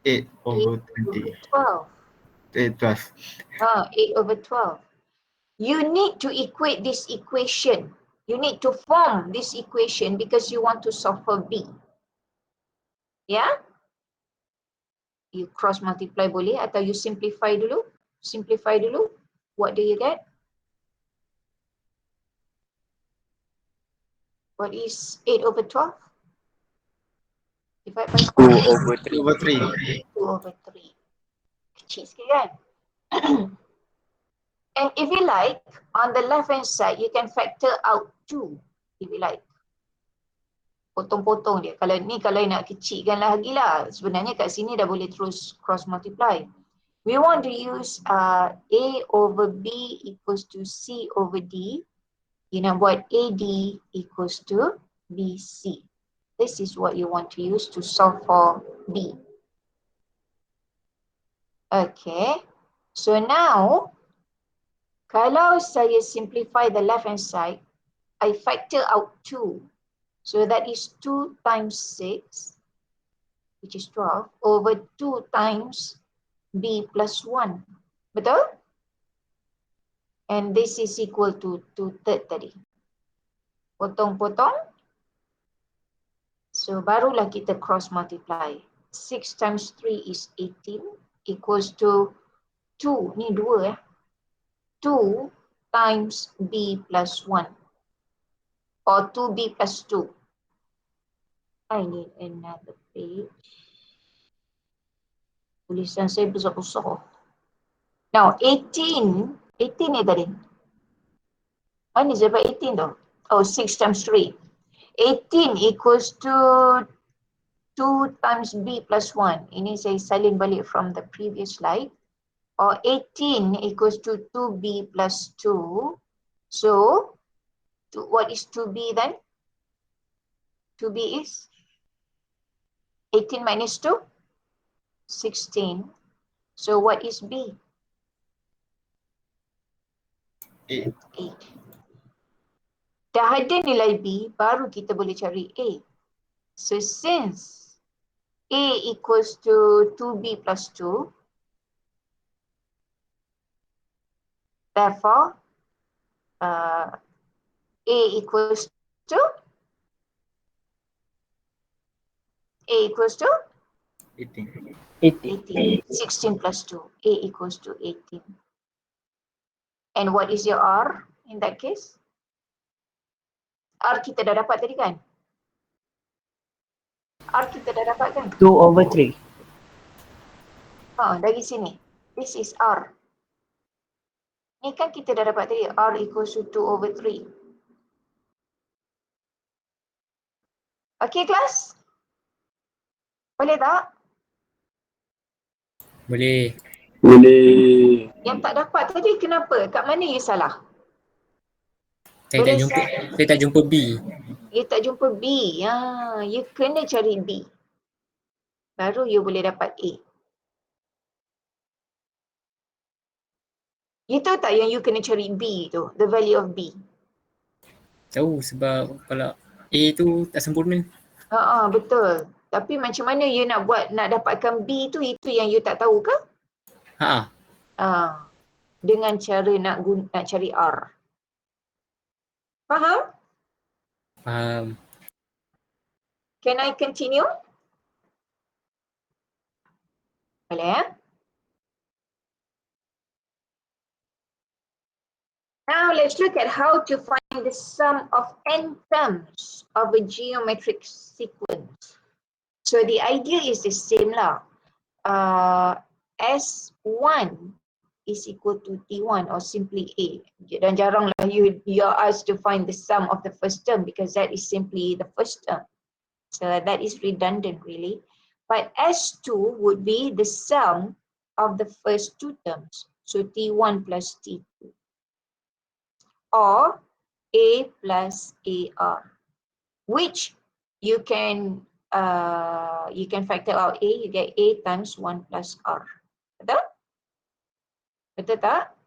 8 over 8 over 20. 12. 12. 8 over 12. You need to equate this equation. You need to form this equation because you want to solve for B. Yeah? You cross multiply boleh atau you simplify dulu. Simplify dulu. What do you get? What is 8 over 12? Divide by 2 4. over 3. Over 3. 2 over 3. Kecil sikit kan? And if you like, on the left hand side, you can factor out 2 if you like. Potong-potong dia. Kalau ni kalau nak kecilkan lagi lah. Sebenarnya kat sini dah boleh terus cross multiply. We want to use A over B equals to C over D. You nak buat AD equals to BC. This is what you want to use to solve for B. Okay. So now, kalau saya simplify the left hand side, I factor out 2. So that is 2 times 6, which is 12, over 2 times B plus 1. Betul? And this is equal to 2/3 tadi. Potong-potong. So barulah kita cross multiply. 6 times 3 is 18 equals to 2. Ni 2 ya. 2 times B plus 1. Or 2B plus 2. I need another page. Tulisan saya besar-besar. Now 18 ni tadi. Mana saya dapat 18 tu? Oh, 6 times 3. 18 equals to 2 times B plus 1. Ini saya salin balik from the previous slide. Or 18 equals to 2B plus 2. So, what is 2B then? 2B is 18 minus 2? 16. So, what is B? 8. 8. Dah ada nilai B, baru kita boleh cari A. So, since A equals to 2B plus 2, therefore, A equals to 18. 18. 16 plus 2. A equals to 18. And what is your R in that case? R kita dah dapat tadi kan? R kita dah dapat kan? 2 over 3. Dari sini. This is R. Ni kan kita dah dapat tadi. R equals to 2 over 3. Okay, kelas? Boleh tak? Boleh. Boleh. Yang tak dapat tadi kenapa? Kat mana you salah? Saya tak jumpa B. You tak jumpa B. You kena cari B. Baru you boleh dapat A. You tahu tak yang you kena cari B tu? The value of B. Tahu sebab kalau A tu tak sempurna. Betul. Tapi macam mana you nak buat, nak dapatkan B tu, itu yang you tak tahu ke? Dengan cara nak cari R. Faham? Faham. Can I continue? Boleh ya? Now let's look at how to find the sum of n terms of a geometric sequence. So the idea is the same lah. S1 is equal to T1 or simply A. Dan jaranglah you are asked to find the sum of the first term because that is simply the first term. So that is redundant really. But S2 would be the sum of the first two terms. So T1 plus T2. Or A plus AR, which you can factor out A, you get A times 1 plus R. Betul? Betul tak?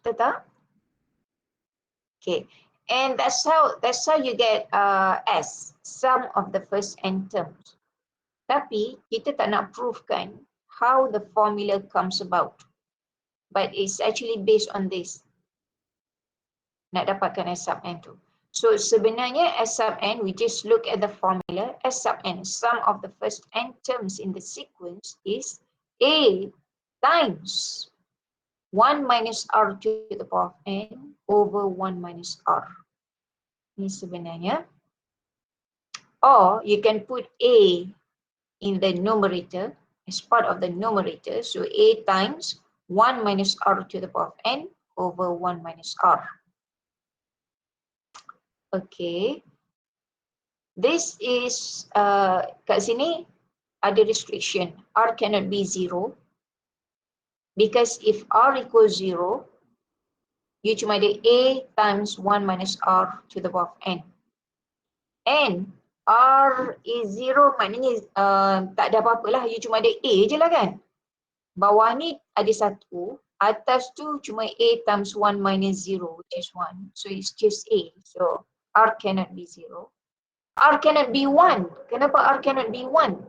Betul tak? Okay. And that's how you get S, sum of the first n terms. Tapi kita tak nak prove kan how the formula comes about. But it's actually based on this. Nak dapatkan S sub n tu. So sebenarnya S sub n, we just look at the formula. S sub n, sum of the first n terms in the sequence is A times 1 minus R to the power of n over 1 minus R. Ini sebenarnya. Or you can put A in the numerator as part of the numerator. So A times 1 minus R to the power of n over 1 minus R. Okay. This is, kat sini ada restriction. R cannot be 0. Because if R equals 0, you cuma ada A times 1 minus R to the power of n. And R is 0 maknanya tak ada apa-apa lah. You cuma ada A je lah kan. Bawah ni ada 1. Atas tu cuma A times 1 minus 0 which is 1. So it's just A. So R cannot be 0. R cannot be 1. Kenapa R cannot be 1?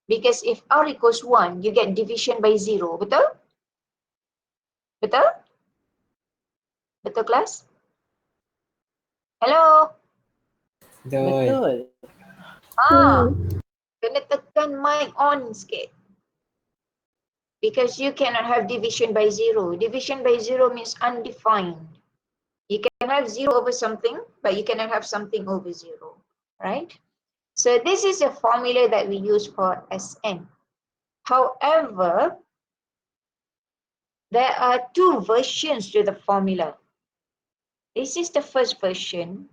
Because if R equals 1, you get division by 0. Betul? Betul? Betul kelas? Hello? Betul. Kena tekan mic on sikit. Because you cannot have division by 0. Division by 0 means undefined. You can have 0 over something, but you cannot have something over 0. Right? So this is a formula that we use for Sn. However, there are two versions to the formula. This is the first version.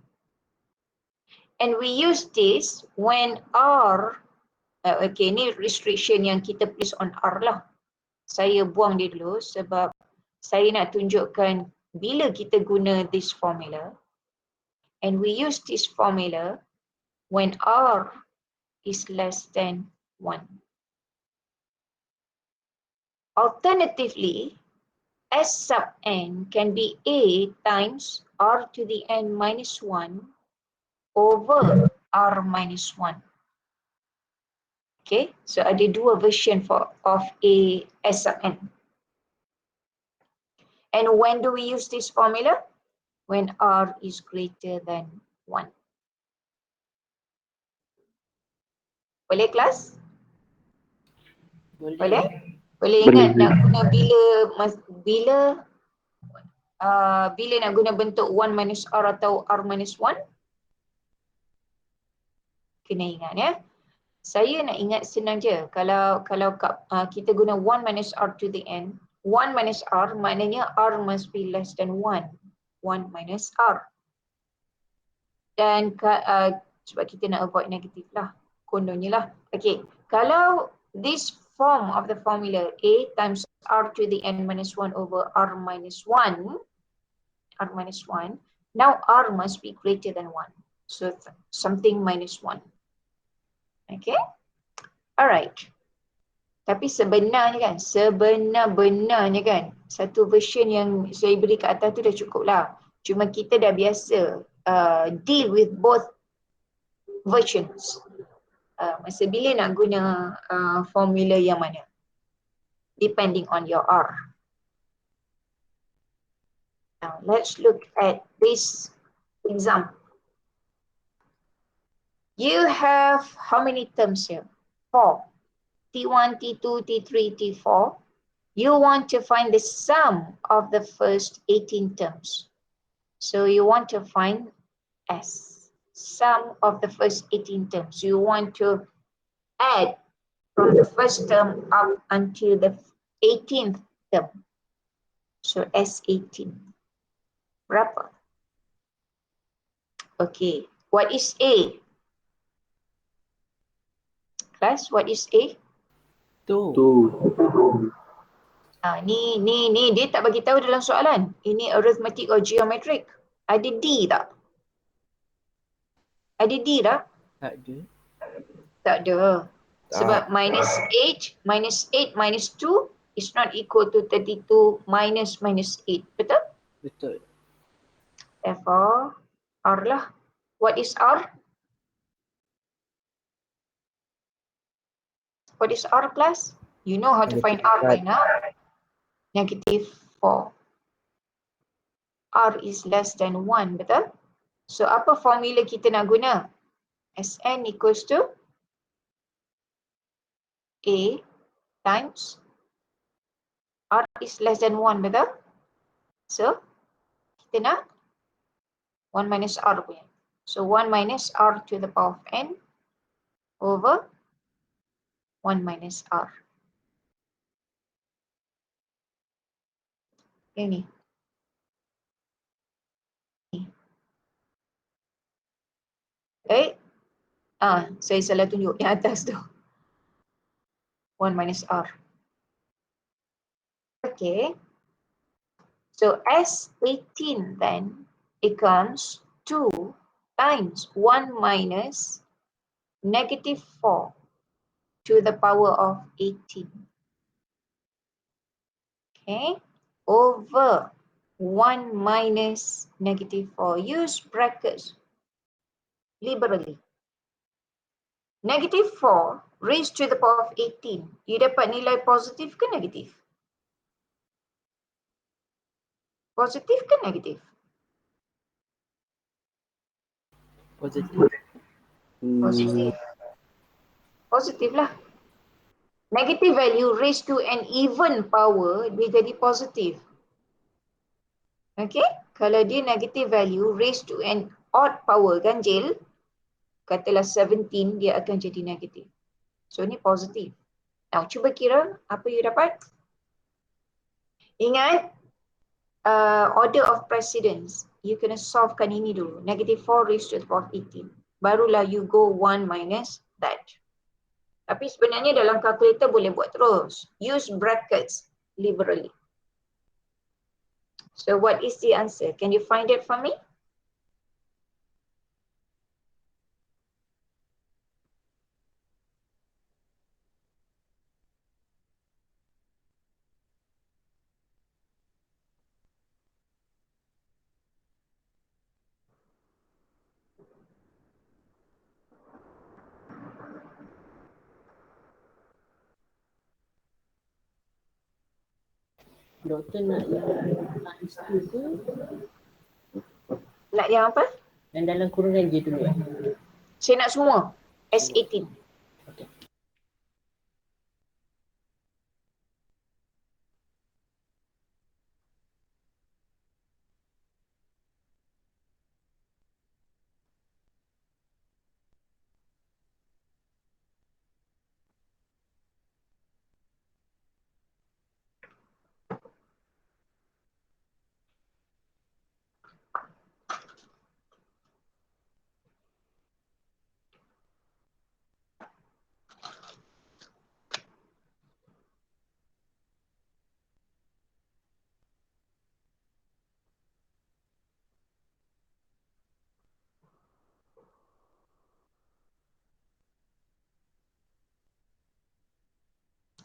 And we use this when R, okay, ni restriction yang kita place on R lah. Saya buang dia dulu sebab saya nak tunjukkan bila kita guna this formula. And we use this formula when R is less than 1. Alternatively, S sub n can be A times R to the n minus 1 over R minus 1. Okay, so ada dua version of A S sub n. And when do we use this formula? When R is greater than 1. Boleh kelas? Boleh? Boleh ingat nak guna bila nak guna bentuk 1 minus R atau R minus 1? Kena ingat ya. Saya nak ingat senang je. Kalau kita guna 1 minus R to the n, 1 minus R maknanya R must be less than 1. 1 minus R. Dan sebab kita nak avoid negatif lah. Kononnya lah. Okay. Kalau this form of the formula A times R to the n minus 1 over R minus 1, now R must be greater than 1. So something minus 1. Okay. Alright. Tapi sebenarnya kan, sebenar-benarnya kan, satu version yang saya beri kat atas tu dah cukup lah. Cuma kita dah biasa deal with both versions. Masa bila nak guna formula yang mana? Depending on your R. Now let's look at this example. You have how many terms here? 4. T1, T2, T3, T4. You want to find the sum of the first 18 terms. So you want to find S, sum of the first 18 terms. You want to add from the first term up until the 18th term. So S18. Berapa? Okay, what is A? Class, what is A? 2. Ni dia tak bagi tahu dalam soalan. Ini arithmetic or geometric. Ada D tak? Ada D tak? Tak ada. Tak ada. Sebab minus 8 minus 2 is not equal to 32 minus 8. Betul? Betul. Therefore, R lah. What is R? What is R plus? You know how to find R by now. Negative 4. R is less than 1, betul? So, apa formula kita nak guna? Sn equals to A times R is less than 1, betul? So, kita nak 1 minus R punya. So, 1 minus R to the power of n over 1 minus R. Ini. Okay. Saya salah tunjuk yang atas tu. 1 minus R. Okay. So, S18 then becomes 2 times 1 minus negative 4 to the power of 18. Okay. Over 1 minus negative 4. Use brackets liberally. Negative 4 raised to the power of 18. You dapat nilai positif ke negatif? Positif ke negatif? Positif. Positif. Positif lah. Negative value raised to an even power, dia jadi positif. Okay? Kalau dia negative value raised to an odd power, ganjil, katalah 17, dia akan jadi negatif. So, ni positif. Now, cuba kira apa you dapat. Ingat, order of precedence. You kena solvekan ini dulu. Negative 4 raised to the power of 18. Barulah you go 1 minus that. Tapi sebenarnya dalam kalkulator boleh buat terus. Use brackets liberally. So what is the answer? Can you find it for me? Doktor nak yang times 2 ke? Nak yang apa? Yang dalam kurungan je dulu eh? Saya nak semua. S18. Okay.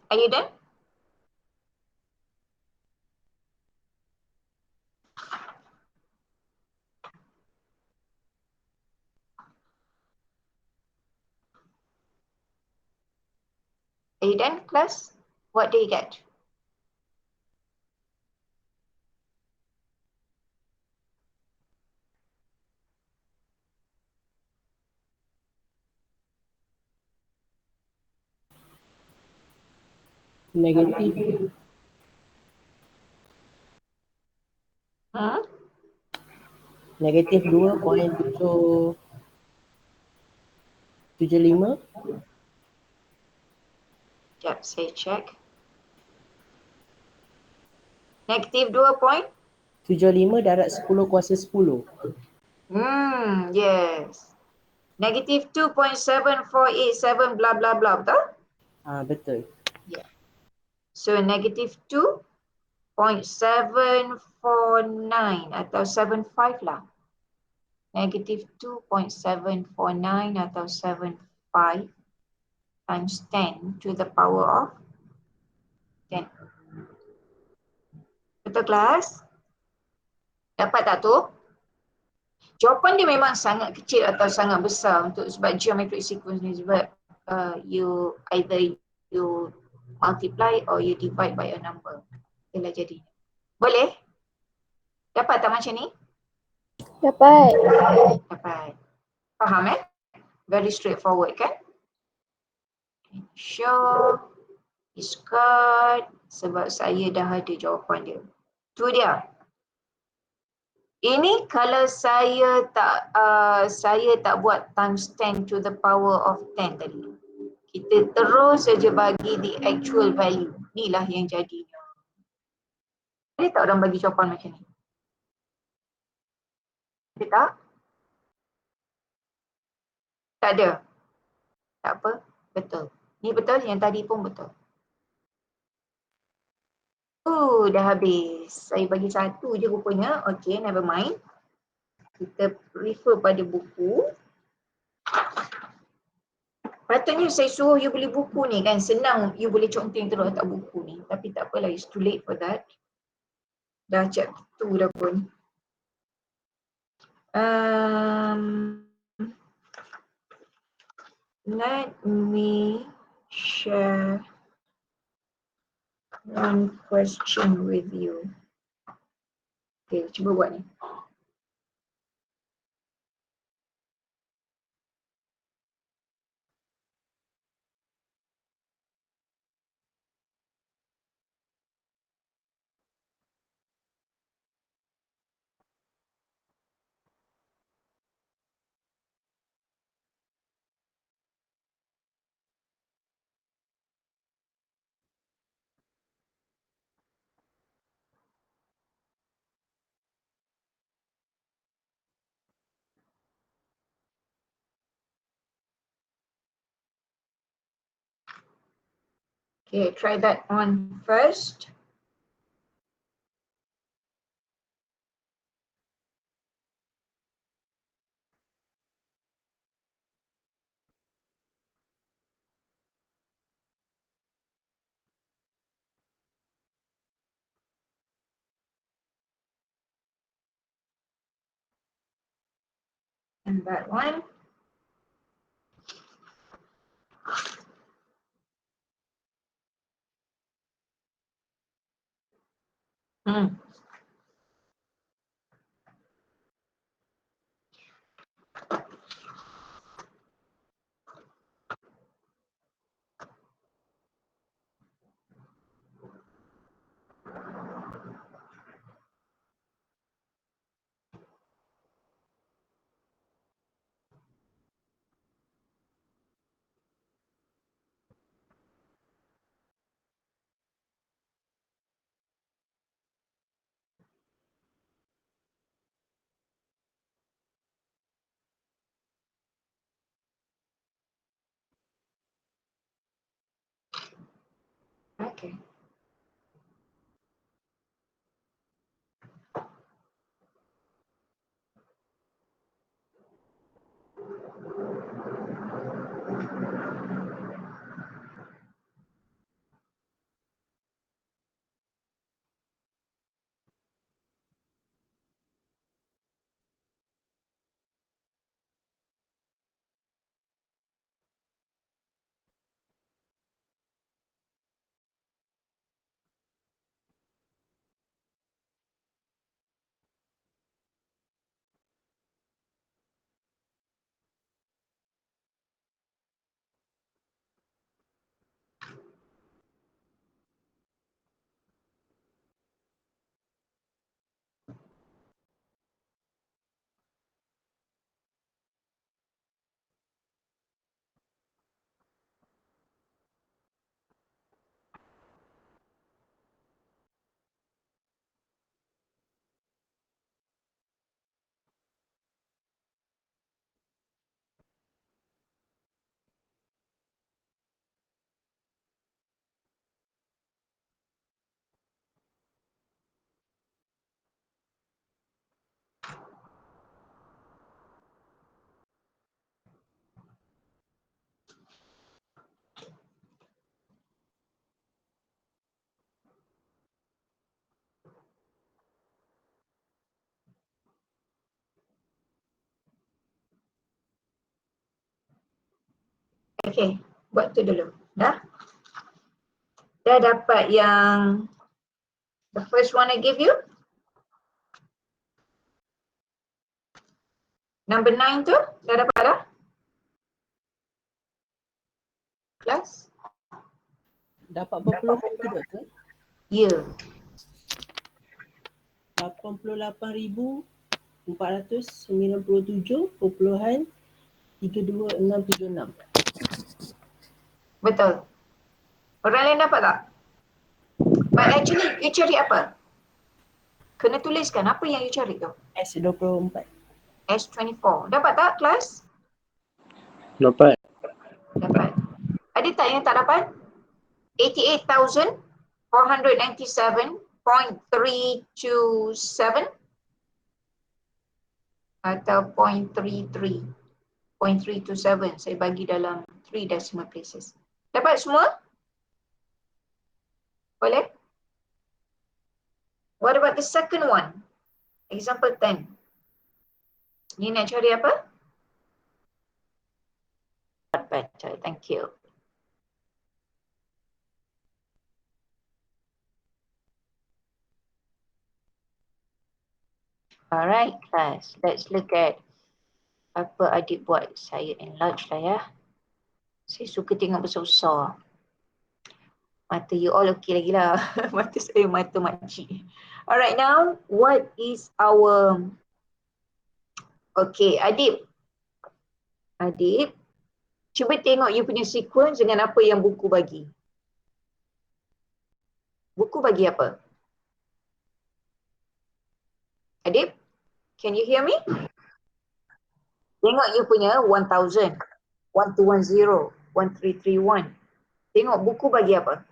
Are you done? Are you done, class? What do you get? Negatif. Negatif 2.775. Sekejap, saya check. Negatif 2 75 darat 10 kuasa 10. Yes. Negatif 2.7487 bla bla bla, betul? Betul. So negative 2.749 atau 75 lah. Negative 2.749 atau 75 times 10 to the power of 10. Betul kelas? Dapat tak tu? Jawapan dia memang sangat kecil atau sangat besar untuk sebab geometric sequence ni sebab you either you multiply or you divide by a number. Itulah jadinya. Boleh? Dapat tak macam ni? Dapat. Dapat. Faham Very straightforward kan? Sure. Discard sebab saya dah ada jawapan dia. Tu dia. Ini kalau saya tak buat times 10 to the power of 10 tadi. Kita terus saja bagi the actual value. Inilah yang jadinya. Ada tak orang bagi jawapan macam ni? Ada tak? Tak ada. Tak apa. Betul. Ni betul, yang tadi pun betul. Dah habis. Saya bagi satu je rupanya. Okay, never mind. Kita refer pada buku. Patutnya saya suruh you beli buku ni kan. Senang you boleh conteng terus letak buku ni. Tapi tak apalah, it's too late for that. Dah chapter 2 dah pun. Let me share one question with you. Okay, cuba buat ni. Okay, try that one first. And that one. Okay. Okay, buat tu dulu. Dah? Dah dapat yang the first one I give you? Number 9 tu? Dah dapat dah? Kelas? Dapat perpuluhan ke doktor? Ya. 88,497.3266. Betul. Orang lain dapat tak? But actually, you cari apa? Kena tuliskan apa yang you cari tu. S24. S24. Dapat tak kelas? Dapat. Dapat. Ada tak yang tak dapat? 88,497.327 atau 0.33. 0.327. Saya bagi dalam 3 decimal places. Dapat semua? Boleh? What about the second one? Example 10. Ni nak cari apa? Better, thank you. Alright class, let's look at apa adik buat. Saya enlarge lah ya. Saya suka tengok besar-besar. Mata you all okay lagi lah. Mata saya mata makcik. Alright, now what is our... Okay, adik. Adik, cuba tengok you punya sequence dengan apa yang buku bagi. Buku bagi apa? Adik, can you hear me? Tengok you punya 1000, 1210, 1331. Tengok buku bagi apa?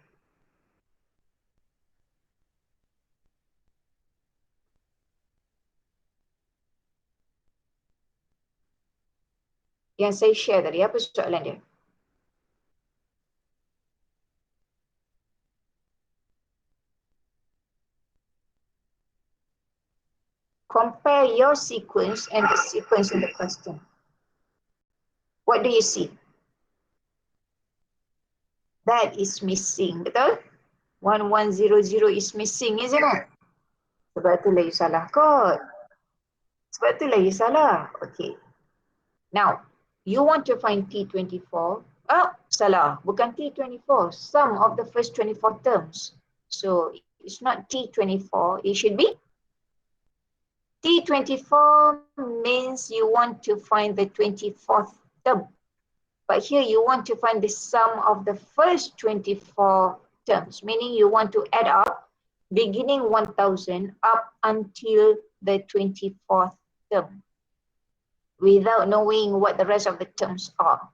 Yang saya share tadi, apa soalan dia? Compare your sequence and the sequence in the question. What do you see? That is missing, betul? 1100 is missing, isn't it? Sebab tu lah you salah kot. Sebab tu lah you salah. Okay. Now, you want to find T24. Oh, salah. Bukan T24. Sum of the first 24 terms. So, it's not T24. It should be T24 means you want to find the 24th term. But here you want to find the sum of the first 24 terms, meaning you want to add up beginning 1000 up until the 24th term without knowing what the rest of the terms are.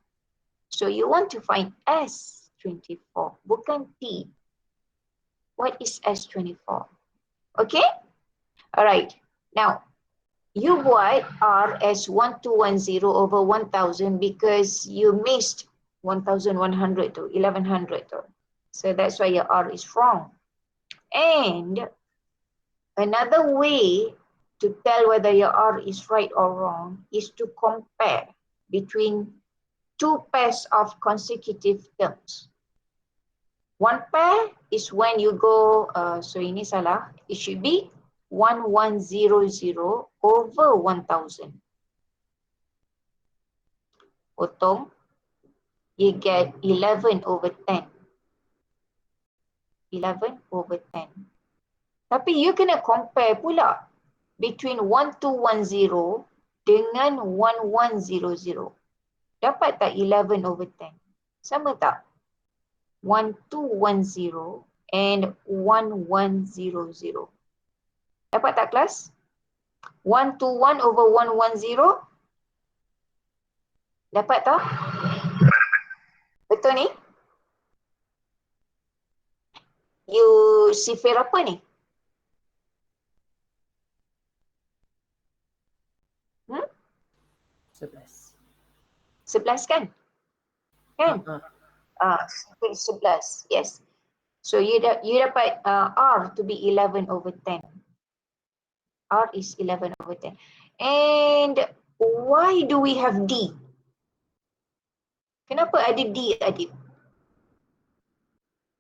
So you want to find S24, bukan T. What is S24? Okay? All right. Now, you buat R as 1210 over 1000 because you missed 1100 to 1100 to. So that's why your R is wrong. And another way to tell whether your R is right or wrong is to compare between two pairs of consecutive terms. One pair is when you go, so ini salah, it should be 1100 over 1000. Potong, you get 11 over 10. 11 over 10. Tapi you kena compare pula between 1210 dengan 1100. Dapat tak 11 over 10? Sama tak? 1210 and 1100. Dapat tak kelas? 121 over 110. Dapat tak? Betul ni? You sifir apa ni? 11. 11 kan? Kan? Sifir 11. Yes. So you dapat R to be 11 over 10. R is 11 over 10. And why do we have D? Kenapa ada D, Adib?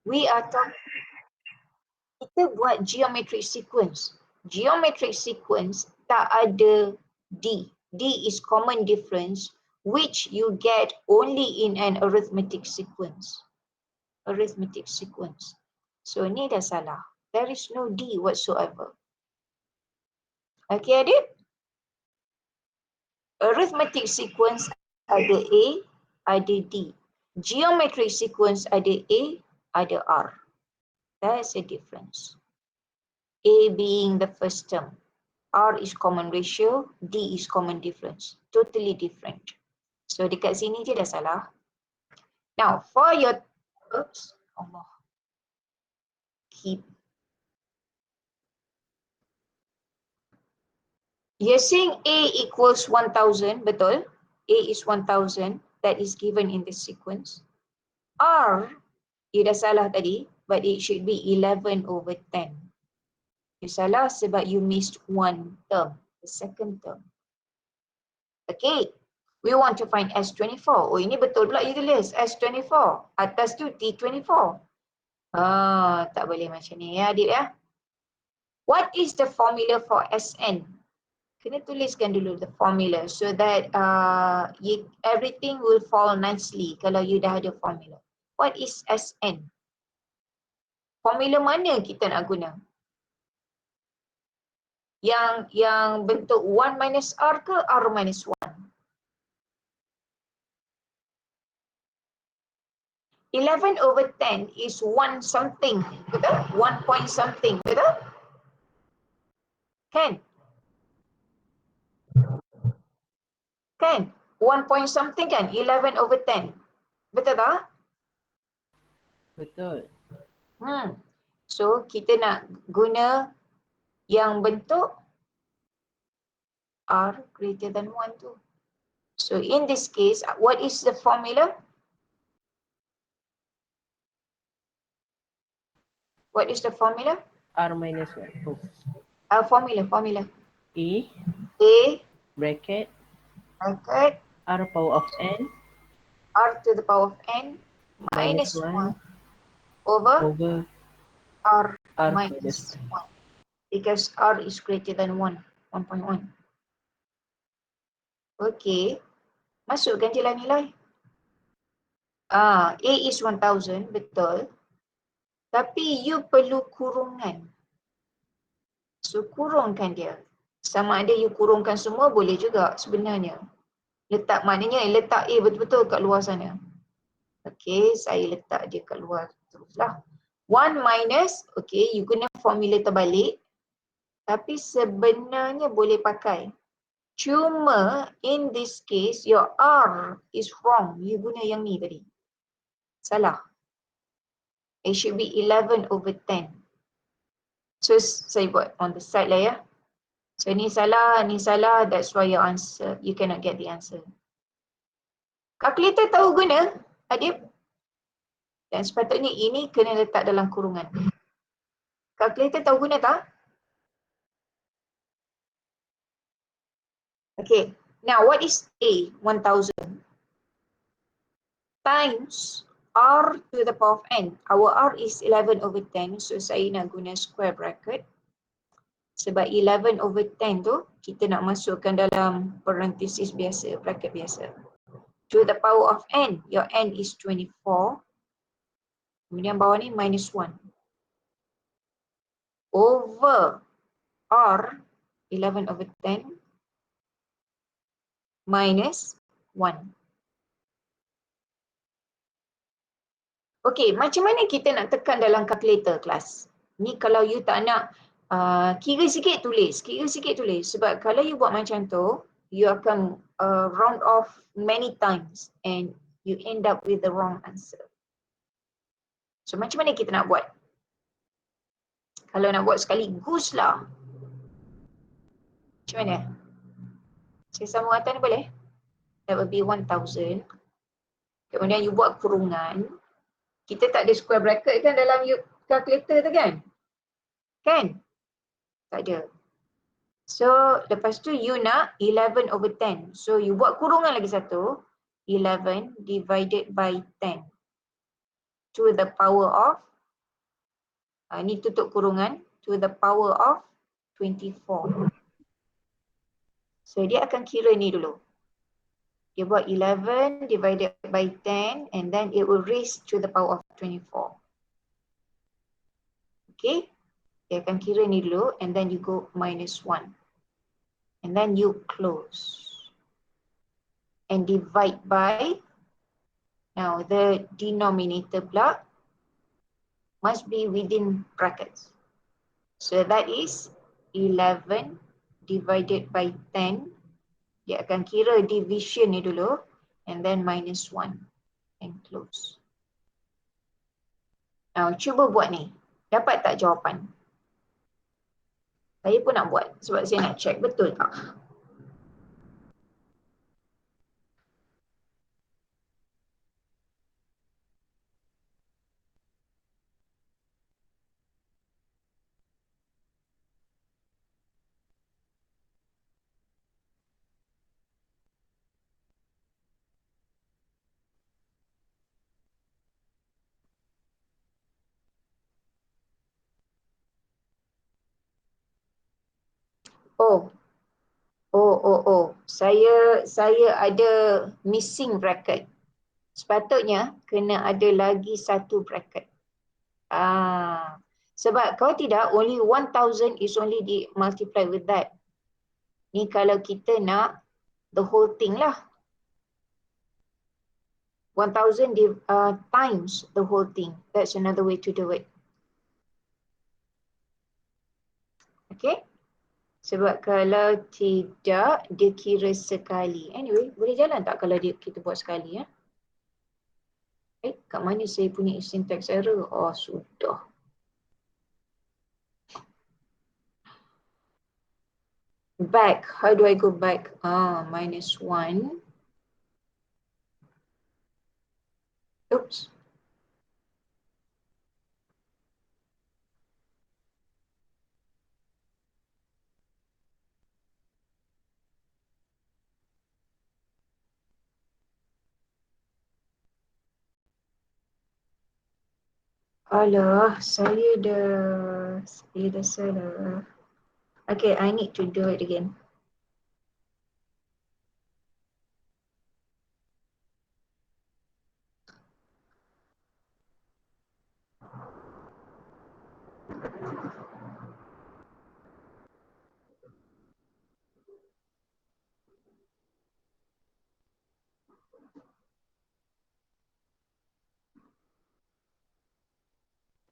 We are talking, kita buat geometric sequence. Geometric sequence tak ada D. D is common difference which you get only in an arithmetic sequence. Arithmetic sequence. So ni dah salah. There is no D whatsoever. Okay, Adib? Arithmetic sequence ada A, ada D. Geometric sequence ada A, ada R. That's a difference. A being the first term. R is common ratio, D is common difference. Totally different. So dekat sini je dah salah. Now for your, oops, Allah. Keep. You're saying A equals 1000, betul? A is 1000, that is given in the sequence. R, you dah salah tadi, but it should be 11 over 10. You salah sebab you missed one term, the second term. Okay, we want to find S24. Oh, ini betul pula you tulis S24. Atas tu T24. Tak boleh macam ni ya, Adib ya. What is the formula for Sn? Kena tuliskan dulu the formula so that everything will fall nicely kalau you dah ada formula. What is Sn? Formula mana kita nak guna? Yang bentuk 1 minus R ke R minus 1? 11 over 10 is 1 something, betul? 1 point something, betul? Kan? Kan? 1 point something kan? 11 over 10. Betul tak? Betul. So, kita nak guna yang bentuk R greater than 1 tu. So, in this case, what is the formula? What is the formula? R minus 1. Oh. Formula. A bracket R power of n R to the power of n minus 1 over R minus 1. Because R is greater than 1.1. Okay. Masukkan je lah nilai. A is 1000, betul. Tapi you perlu kurungan. So kurungkan dia. Sama ada you kurungkan semua boleh juga sebenarnya. Maknanya letak A betul-betul kat luar sana. Okay, saya letak dia kat luar teruslah. 1 minus, okay, you guna formula terbalik. Tapi sebenarnya boleh pakai. Cuma in this case, your R is wrong. You guna yang ni tadi. Salah. It should be 11 over 10. So saya buat on the side lah ya. So ni salah, that's why your answer, you cannot get the answer. Kalkulator tahu guna, Adib? Dan sepatutnya ini kena letak dalam kurungan. Kalkulator tahu guna tak? Okay, now what is A, 1000? Times R to the power of n. Our R is 11 over 10, so saya nak guna square bracket. Sebab 11 over 10 tu, kita nak masukkan dalam parenthesis biasa, bracket biasa. To the power of n, your n is 24. Kemudian bawah ni minus 1. Over R, 11 over 10, minus 1. Okay, macam mana kita nak tekan dalam calculator kelas? Ni kalau you tak nak kira sikit tulis. Sebab kalau you buat macam tu, you akan round off many times and you end up with the wrong answer. So macam mana kita nak buat? Kalau nak buat sekaligus lah. Macam mana? Saya sambung atas ni boleh? That will be 1000. Kemudian you buat kurungan. Kita tak ada square bracket kan dalam calculator tu kan? Kan? Tak ada. So lepas tu you nak 11 over 10. So you buat kurungan lagi satu. 11 divided by 10 to the power of, ni tutup kurungan, to the power of 24. So dia akan kira ni dulu. Dia buat 11 divided by 10 and then it will raise to the power of 24. Okay, dia akan kira ni dulu and then you go minus 1. And then you close. And divide by, now the denominator pula must be within brackets. So that is 11 divided by 10. Dia akan kira division ni dulu and then minus 1 and close. Now cuba buat ni. Dapat tak jawapan? Saya pun nak buat sebab saya nak check betul tak. Oh. Saya ada missing bracket. Sepatutnya kena ada lagi satu bracket. Sebab kalau tidak, only 1000 is only di multiply with that. Ni kalau kita nak the whole thing lah. 1000 times the whole thing. That's another way to do it. Okay. Sebab kalau tidak, dia kira sekali. Anyway, boleh jalan tak kalau kita buat sekali ya? Kat mana saya punya syntax error? Oh, sudah. Back. How do I go back? Minus 1. Oops. Alah, saya dah salah. Okay, I need to do it again.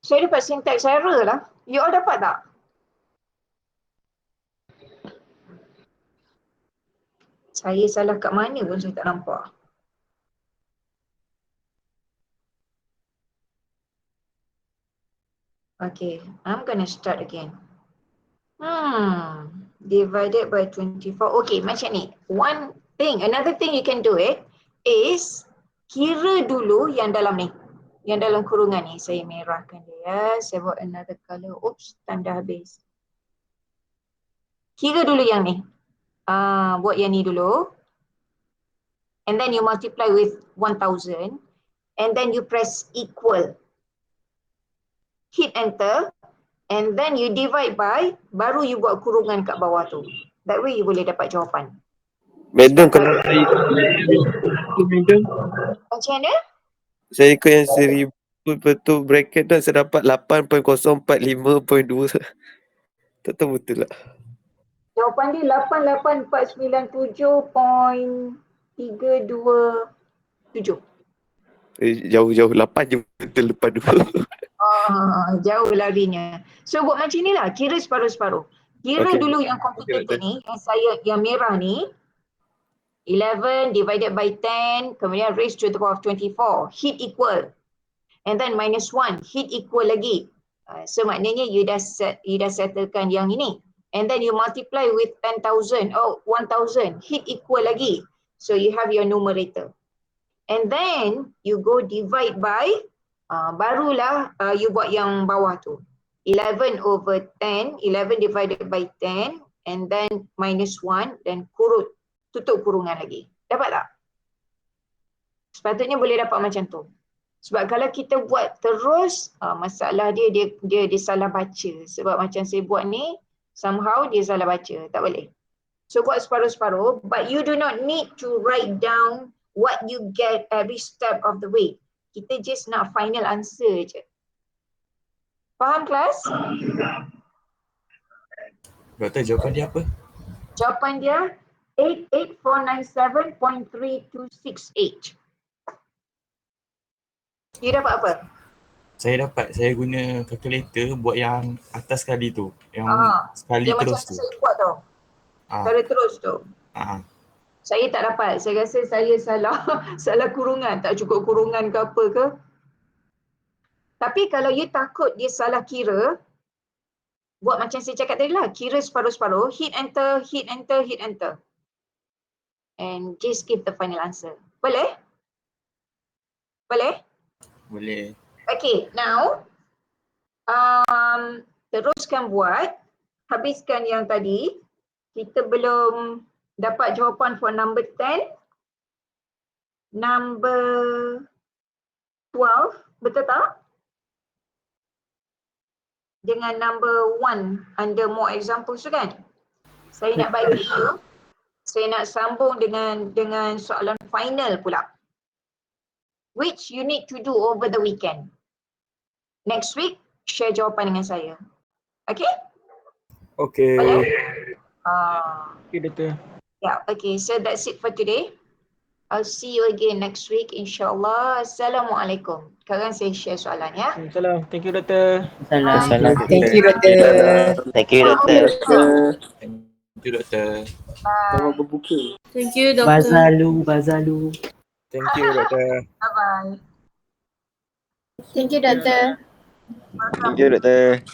Saya dapat syntax error lah. You all dapat tak? Saya salah kat mana pun saya tak nampak. Okay, I'm gonna start again. Divided by 24. Okay, macam ni. Another thing you can do it is kira dulu yang dalam ni. Yang dalam kurungan ni. Saya merahkan dia ya. Saya buat another color. Oops, tanda habis. Kira dulu yang ni. Buat yang ni dulu. And then you multiply with 1000. And then you press equal. Hit enter. And then you divide by, baru you buat kurungan kat bawah tu. That way you boleh dapat jawapan. Madam, kalau saya madam, Macam mana? saya ikut yang 1000 betul bracket tu saya dapat 8.045.2. Tak tahu betul tak? Jawapan dia 88497.327. Jauh-jauh 8 je betul depan tu. Jauh larinya. So buat macam ni lah, kira separuh-separuh. Kira Okay. dulu yang complicated ni, yang merah ni, 11 divided by 10, kemudian raised to the power of 24, hit equal. And then minus 1, hit equal lagi. So maknanya you dah settlekan yang ini. And then you multiply with 10,000, 1,000, hit equal lagi. So you have your numerator. And then you go divide by, barulah you buat yang bawah tu. 11 over 10, 11 divided by 10, and then minus 1, then tutup kurungan lagi. Dapat tak? Sepatutnya boleh dapat macam tu. Sebab kalau kita buat terus, masalah dia salah baca. Sebab macam saya buat ni, somehow dia salah baca. Tak boleh. So buat separuh-separuh, but you do not need to write down what you get every step of the way. Kita just nak final answer je. Faham kelas? Doktor, jawapan dia apa? Jawapan dia 88497.3268. You dapat apa? Saya guna calculator buat yang atas sekali tu. Yang sekali Dia terus macam tu. saya buat tu. Cara terus tu. Saya tak dapat. Saya rasa saya salah kurungan. Tak cukup kurungan ke apa ke. Tapi kalau you takut dia salah kira, buat macam saya cakap tadi lah. Kira separuh-separuh. Hit enter, hit enter, hit enter. And just give the final answer. Boleh? Boleh? Boleh. Okay, now teruskan buat. Habiskan yang tadi. Kita belum dapat jawapan for number 10. Number 12. Betul tak? Dengan number 1 under more examples tu kan? Saya nak bagi you. Saya nak sambung dengan soalan final pula. Which you need to do over the weekend. Next week, share jawapan dengan saya. Okay? Okay. Boleh? Okay, doktor. Yeah, okay. So that's it for today. I'll see you again next week, insyaAllah. Assalamualaikum. Sekarang saya share soalan ya. Salam. Thank you, doktor. Salam. Thank you, doktor. Thank you, doktor. Thank you, doktor. Selamat berbuka. Thank you, doktor. Bazalu. Thank you, doktor. Bye-bye. Thank you, doktor. Thank you, doktor.